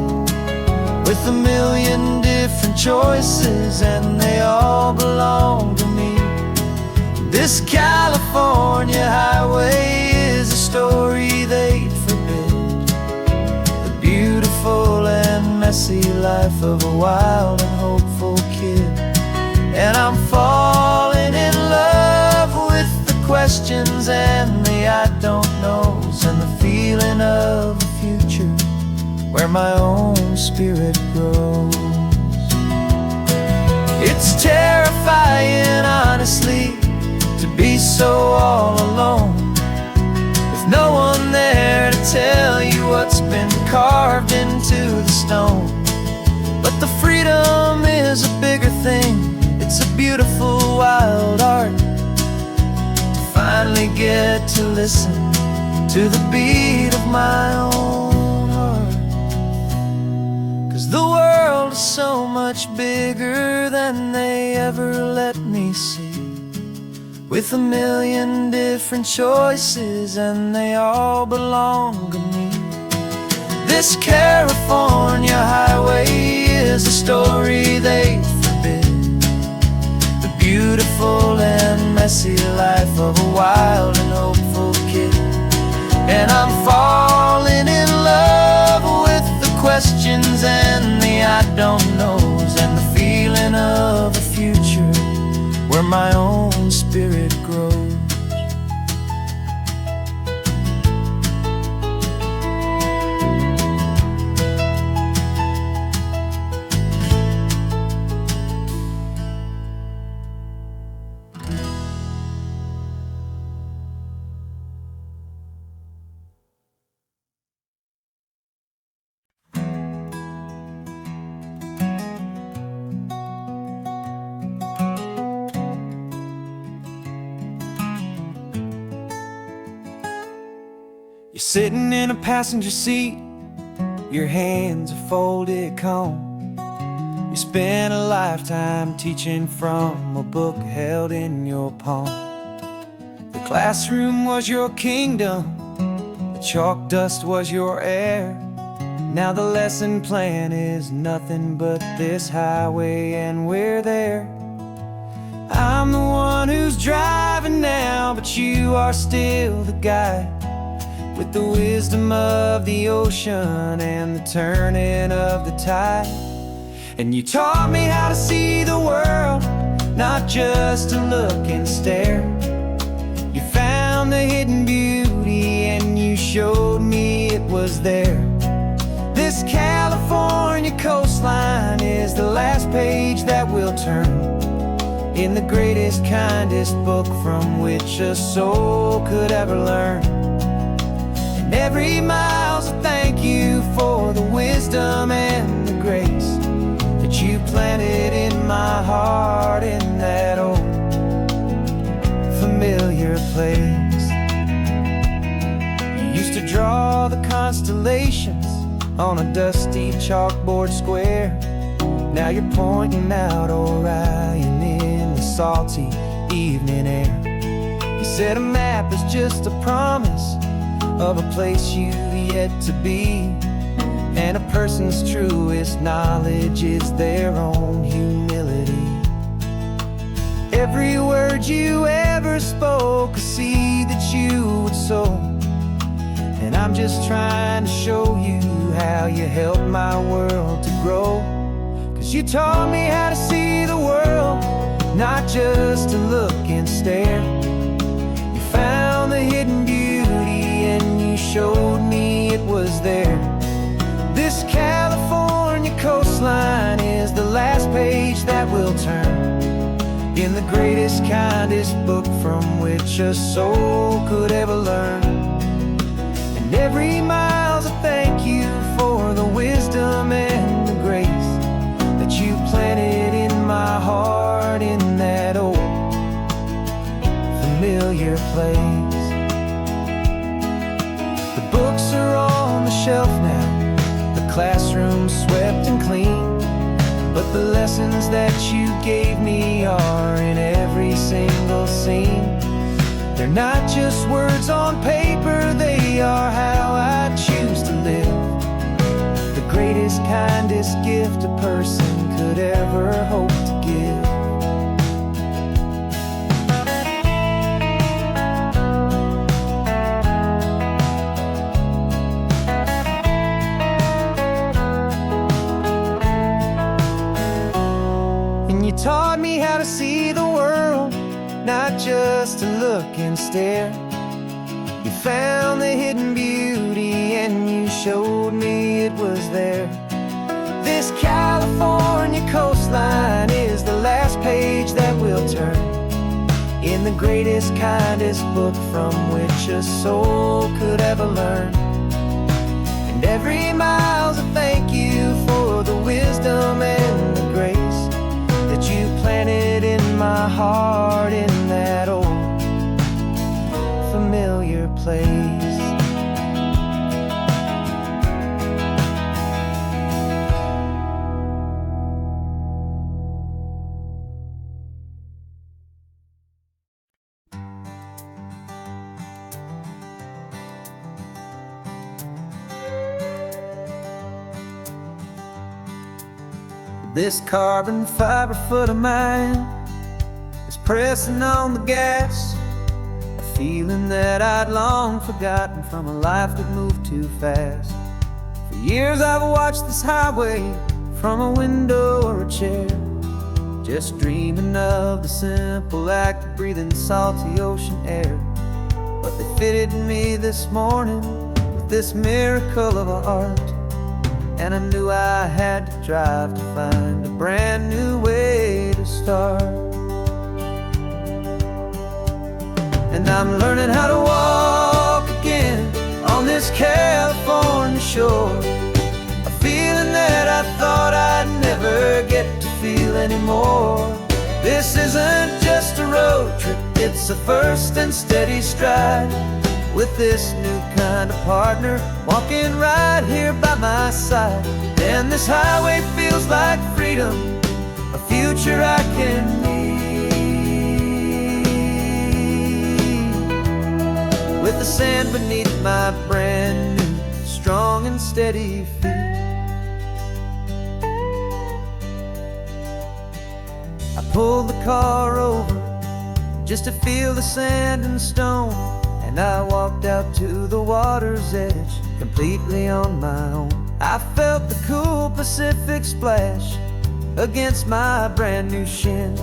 with a million different choices and they all belong to me. This California highway is a story they'd forbid, the beautiful and messy life of a wild and hopeful kid. And I'm falling in love with the questions and the I don't knows, and the feeling of a future where my own spirit grows. It's terrifying, honestly, to be so all alone, with no one there to tell you what's been carved into the stone. But the freedom is a bigger thing, it's a beautiful wild art, to finally get to listen to the beat of my own heart. 'Cause the world is so much bigger than they ever let me see, with a million different choices and they all belong to me. This California highway is a story they forbid, the beautiful and messy life of a wild and hopeful kid. And I'm falling in love with the questions and the I don't knows, and the feeling of a future where my own spirit grows. You're sitting in a passenger seat, your hands are folded calm. You spent a lifetime teaching from a book held in your palm. The classroom was your kingdom, the chalk dust was your air. Now the lesson plan is nothing but this highway and we're there. I'm the one who's driving now, but you are still the guide, with the wisdom of the ocean and the turning of the tide. And you taught me how to see the world, not just to look and stare. You found the hidden beauty and you showed me it was there. This California coastline is the last page that we'll turn in the greatest, kindest book from which a soul could ever learn. And every mile's a thank you for the wisdom and the grace that you planted in my heart in that old familiar place. You used to draw the constellations on a dusty chalkboard square. Now you're pointing out Orion in the salty evening air. You said a map is just a promise of a place you've yet to be, and a person's truest knowledge is their own humility. Every word you ever spoke, a seed that you would sow, and I'm just trying to show you how you helped my world to grow. 'Cause you taught me how to see the world, not just to look and stare. You found the hidden beauty and you showed me it was there. This California coastline is the last page that we'll turn in the greatest, kindest book from which a soul could ever learn. And every mile's a thank you for the wisdom and the grace that you planted in my heart in that old familiar place. The books are on the shelf now, the classroom swept and clean, but the lessons that you gave me are in every single scene. They're not just words on paper, they are how I choose to live. The greatest, kindest gift a person could ever hope to give. And you taught me how to see the world, not just to look and stare. You found the hidden beauty and you showed me it was there. This California coastline is the last page that we'll turn in the greatest, kindest book from which a soul could ever learn. And every mile's a thank you for the wisdom and the grace that you planted in my heart in that old familiar place. This carbon fiber foot of mine is pressing on the gas, a feeling that I'd long forgotten from a life that moved too fast. For years I've watched this highway from a window or a chair, just dreaming of the simple act of breathing salty ocean air. But they fitted me this morning with this miracle of art, and I knew I had to drive to find a brand new way to start. And I'm learning how to walk again on this California shore, a feeling that I thought I'd never get to feel anymore. This isn't just a road trip, it's a first and steady stride, with this new kind of partner walking right here by my side. And this highway feels like freedom, a future I can need, with the sand beneath my brand new, strong and steady feet. I pulled the car over just to feel the sand and stone, and I walked out to the water's edge, completely on my own. I felt the cool Pacific splash against my brand new shin,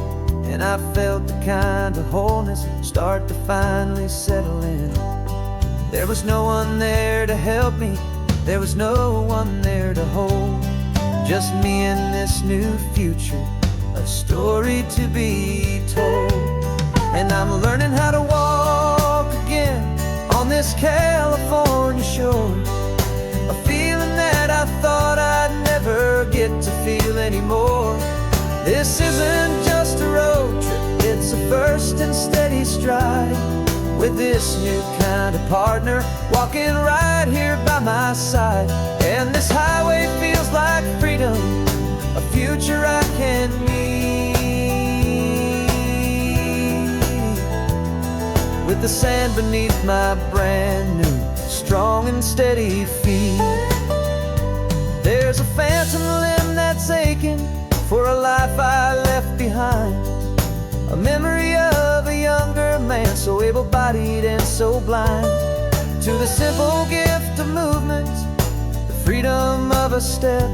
and I felt the kind of wholeness start to finally settle in. There was no one there to help me, there was no one there to hold. Just me and this new future, a story to be told. And I'm learning how to walk again on this California shore, a feeling that I thought I'd never get to feel anymore. This isn't just a road trip, it's a first and steady stride, with this new kind of partner walking right here by my side. And this highway feels like freedom, a future I can meet, with the sand beneath my brand new, strong and steady feet. There's a phantom limb that's aching for a life I left behind, a memory of a younger man, so able-bodied and so blind, to the simple gift of movement, the freedom of a step,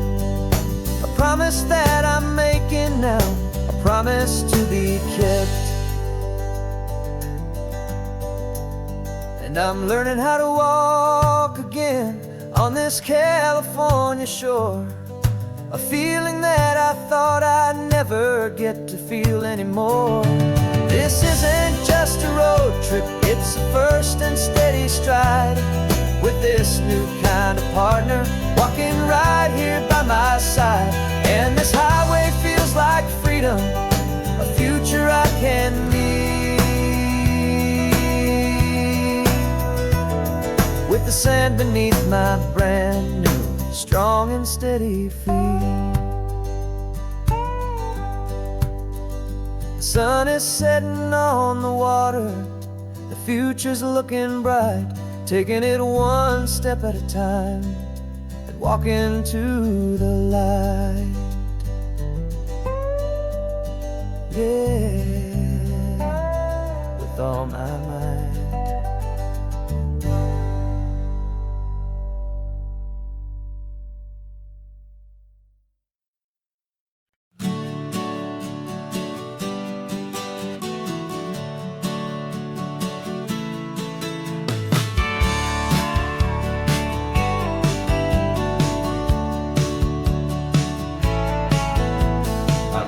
a promise that I'm making now, a promise to be kept. And I'm learning how to walk again on this California shore, a feeling that I thought I'd never get to feel anymore. This isn't just a road trip, it's a first and steady stride, with this new kind of partner walking right here by my side. And this highway feels like freedom, a future I can meet, with the sand beneath my brand new, strong and steady feet. The sun is setting on the water, the future's looking bright, taking it one step at a time and walking to the light. Yeah, with all my might.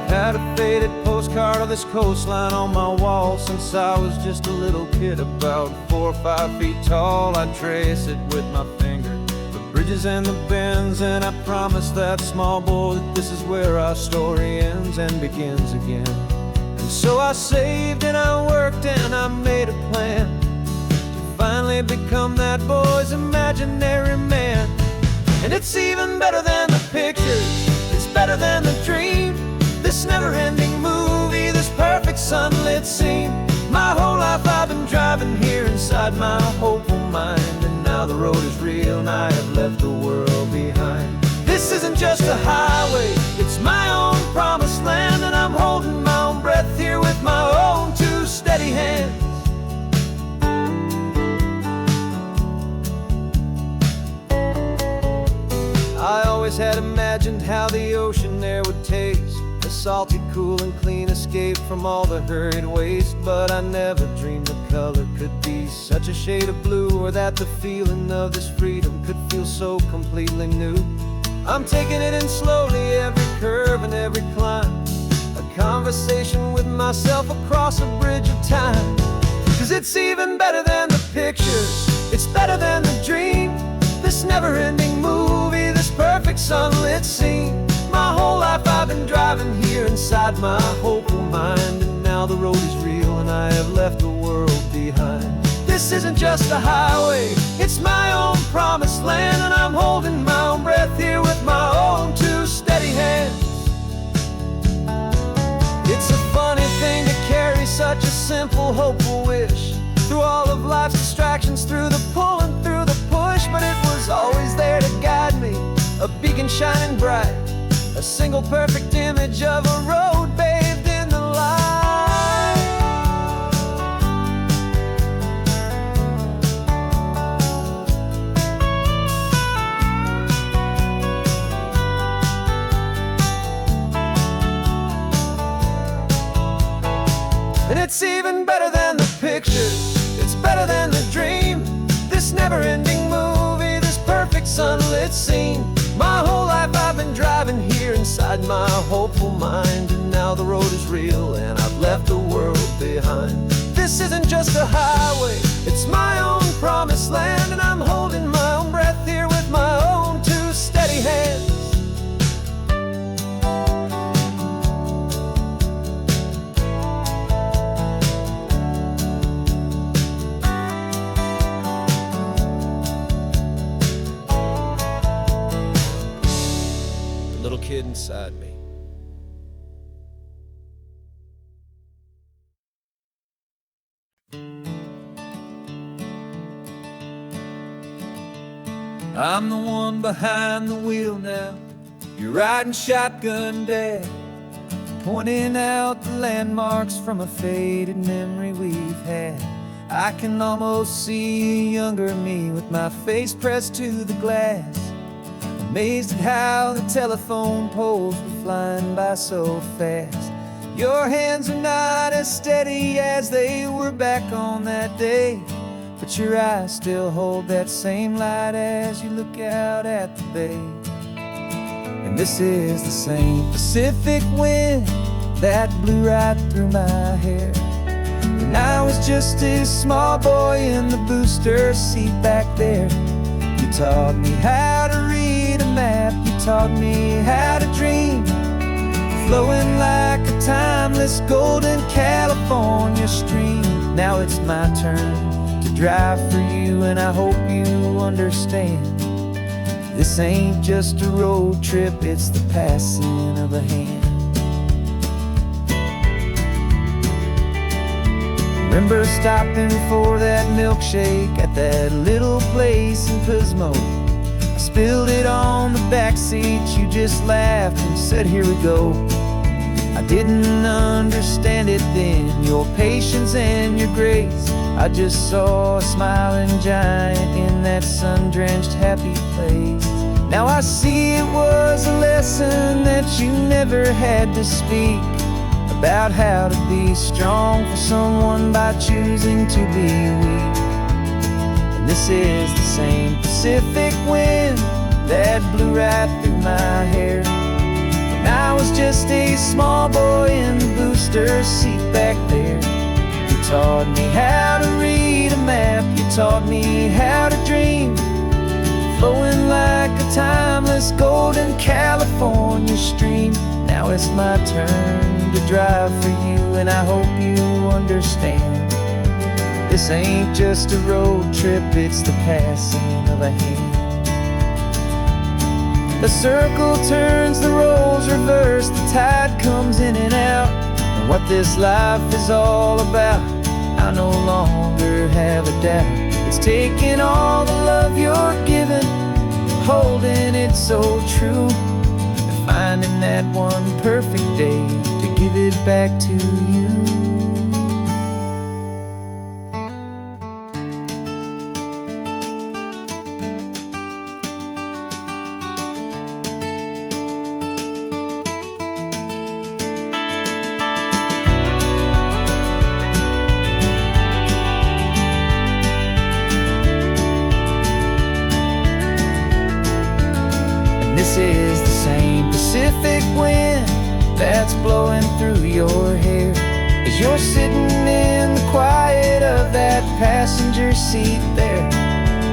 Had a faded postcard of this coastline on my wall since I was just a little kid, about 4 or 5 feet tall. I trace it with my finger, the bridges and the bends, and I promised that small boy that this is where our story ends and begins again. And so I saved and I worked and I made a plan to finally become that boy's imaginary man. And it's even better than the pictures, it's better than the dream, this never-ending movie, this perfect sunlit scene. My whole life I've been driving here inside my hopeful mind, and now the road is real and I have left the world behind. This isn't just a highway, it's my own promised land, and I'm holding my own breath here with my own 2 steady hands. I always had imagined how the ocean air would taste, a salty, cool and clean escape from all the hurried waste. But I never dreamed the color could be such a shade of blue, or that the feeling of this freedom could feel so completely new. I'm taking it in slowly, every curve and every climb, a conversation with myself across a bridge of time. 'Cause it's even better than the pictures, it's better than the dream, this never-ending movie, this perfect sunlit scene. My whole life I've been driving here inside my hopeful mind, and now the road is real and I have left the world behind. This isn't just a highway, it's my own promised land, and I'm holding my own breath here with my own 2 steady hands. It's a funny thing to carry such a simple, hopeful wish through all of life's distractions, through the pull and through the push, but it was always there to guide me, a beacon shining bright, a single perfect image of a road bathed in the light. And it's even better than the pictures, it's better than the dream, this never sunlit scene. My whole life I've been driving here inside my hopeful mind, and now the road is real and I've left the world behind. This isn't just a highway, it's my own promised land, and I'm holding my own breath here with my own two steady hands. The little kid inside me. I'm the one behind the wheel now. You're riding shotgun, Dad, pointing out the landmarks from a faded memory we've had. I can almost see a younger me with my face pressed to the glass, amazed at how the telephone poles were flying by so fast. Your hands are not as steady as they were back on that day, but your eyes still hold that same light as you look out at the bay. And this is the same Pacific wind that blew right through my hair when I was just a small boy in the booster seat back there. You taught me how to read a map, you taught me how to dream, flowing like a timeless golden California stream. Now it's my turn to drive for you, and I hope you understand. This ain't just a road trip, it's the passing of a hand. Remember stopping for that milkshake at that little place in Pismo? I spilled it on the back seat, you just laughed and said, "Here we go." I didn't understand it then, your patience and your grace. I just saw a smiling giant in that sun-drenched happy place. Now I see it was a lesson that you never had to speak, about how to be strong for someone by choosing to be weak. And this is the same Pacific wind that blew right through my hair when I was just a small boy in the booster seat back there. You taught me how to read a map, you taught me how to dream, flowing like a timeless golden California stream. Now it's my turn to drive for you, and I hope you understand. This ain't just a road trip, it's the passing of a hand. The circle turns, the roles reverse, the tide comes in and out. And what this life is all about, I no longer have a doubt. It's taking all the love you're giving, holding it so true, and finding that one perfect day to give it back to you. 'This is the same Pacific wind that's blowing through your hair as you're sitting in the quiet of that passenger seat there.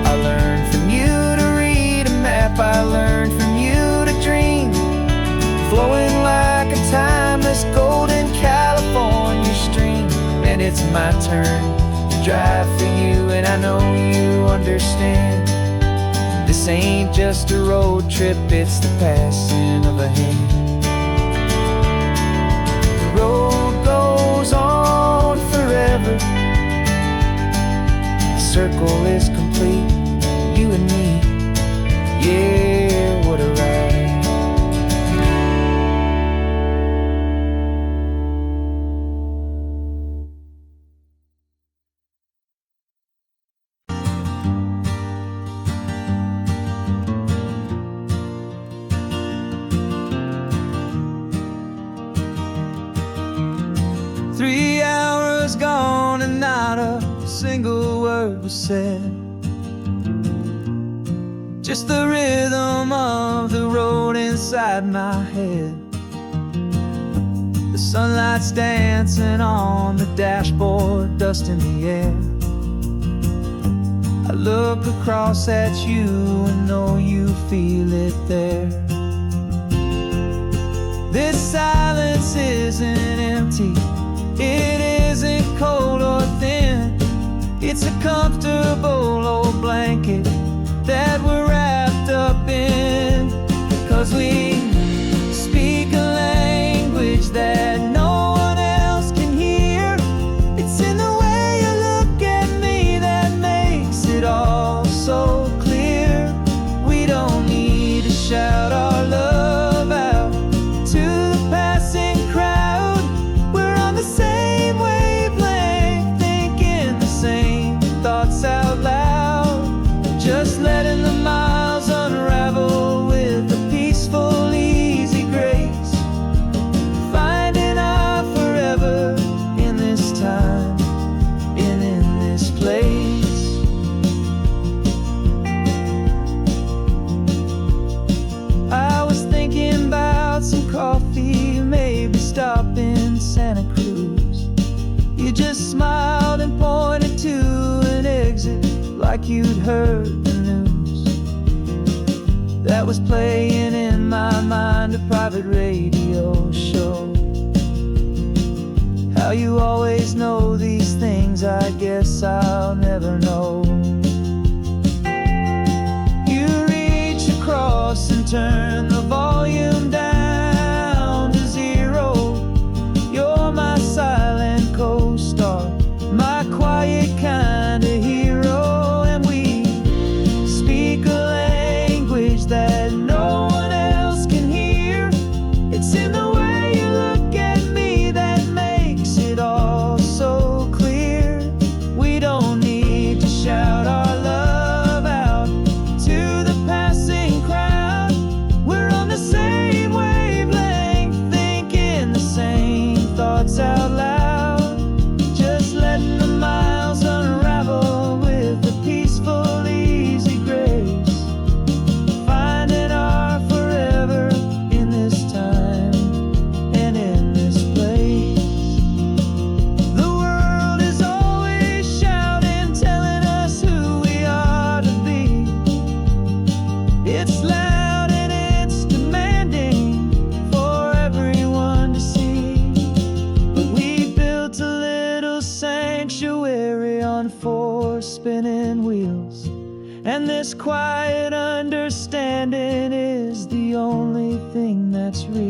I learned from you to read a map, I learned from you to dream, flowing like a timeless golden California stream. And it's my turn to drive for you, and I know you understand. This ain't just a road trip, it's the passing of a hand. The road goes on forever, the circle is complete, you and me, yeah, what a ride. 3 hours gone and not a single word was said. just the rhythm of the road inside my head. The sunlight's dancing on the dashboard, dust in the air. I look across at you and know you feel it there. This silence isn't empty, it isn't cold or thin. It's a comfortable old blanket that we're wrapped up in. 'Cause we speak a language that no one else can hear. It's in the way you look at me that makes it all so clear. We don't need to shout our love out to the passing crowd. We're on the same wavelength, thinking the same thoughts out loud. Just letting the miles unravel with a peaceful, easy grace. Finding our forever in this time and in this place. I was thinking about some coffee, maybe stop in Santa Cruz. You just smiled and pointed to an exit like you'd heard the news. That was playing in my mind, a private radio show. How you always know these things, I guess I'll never know. You reach across and turn the volume down to zero. You're my silent co-star, my quiet kind of hero. And we speak a language that no one else can hear. It's in the way you look at me that makes it all so clear. We don't need to shout our love out to the passing crowd. We're on the same wavelength, thinking the same thoughts out loud. Just letting the miles unravel with a peaceful, easy grace. Finding our forever in this time and in this place. The world is always shouting, telling us who we are to be. It's loud and it's demanding for everyone to see. But we built a little sanctuary on four spinning wheels, and this quiet understanding is the only thing that's real.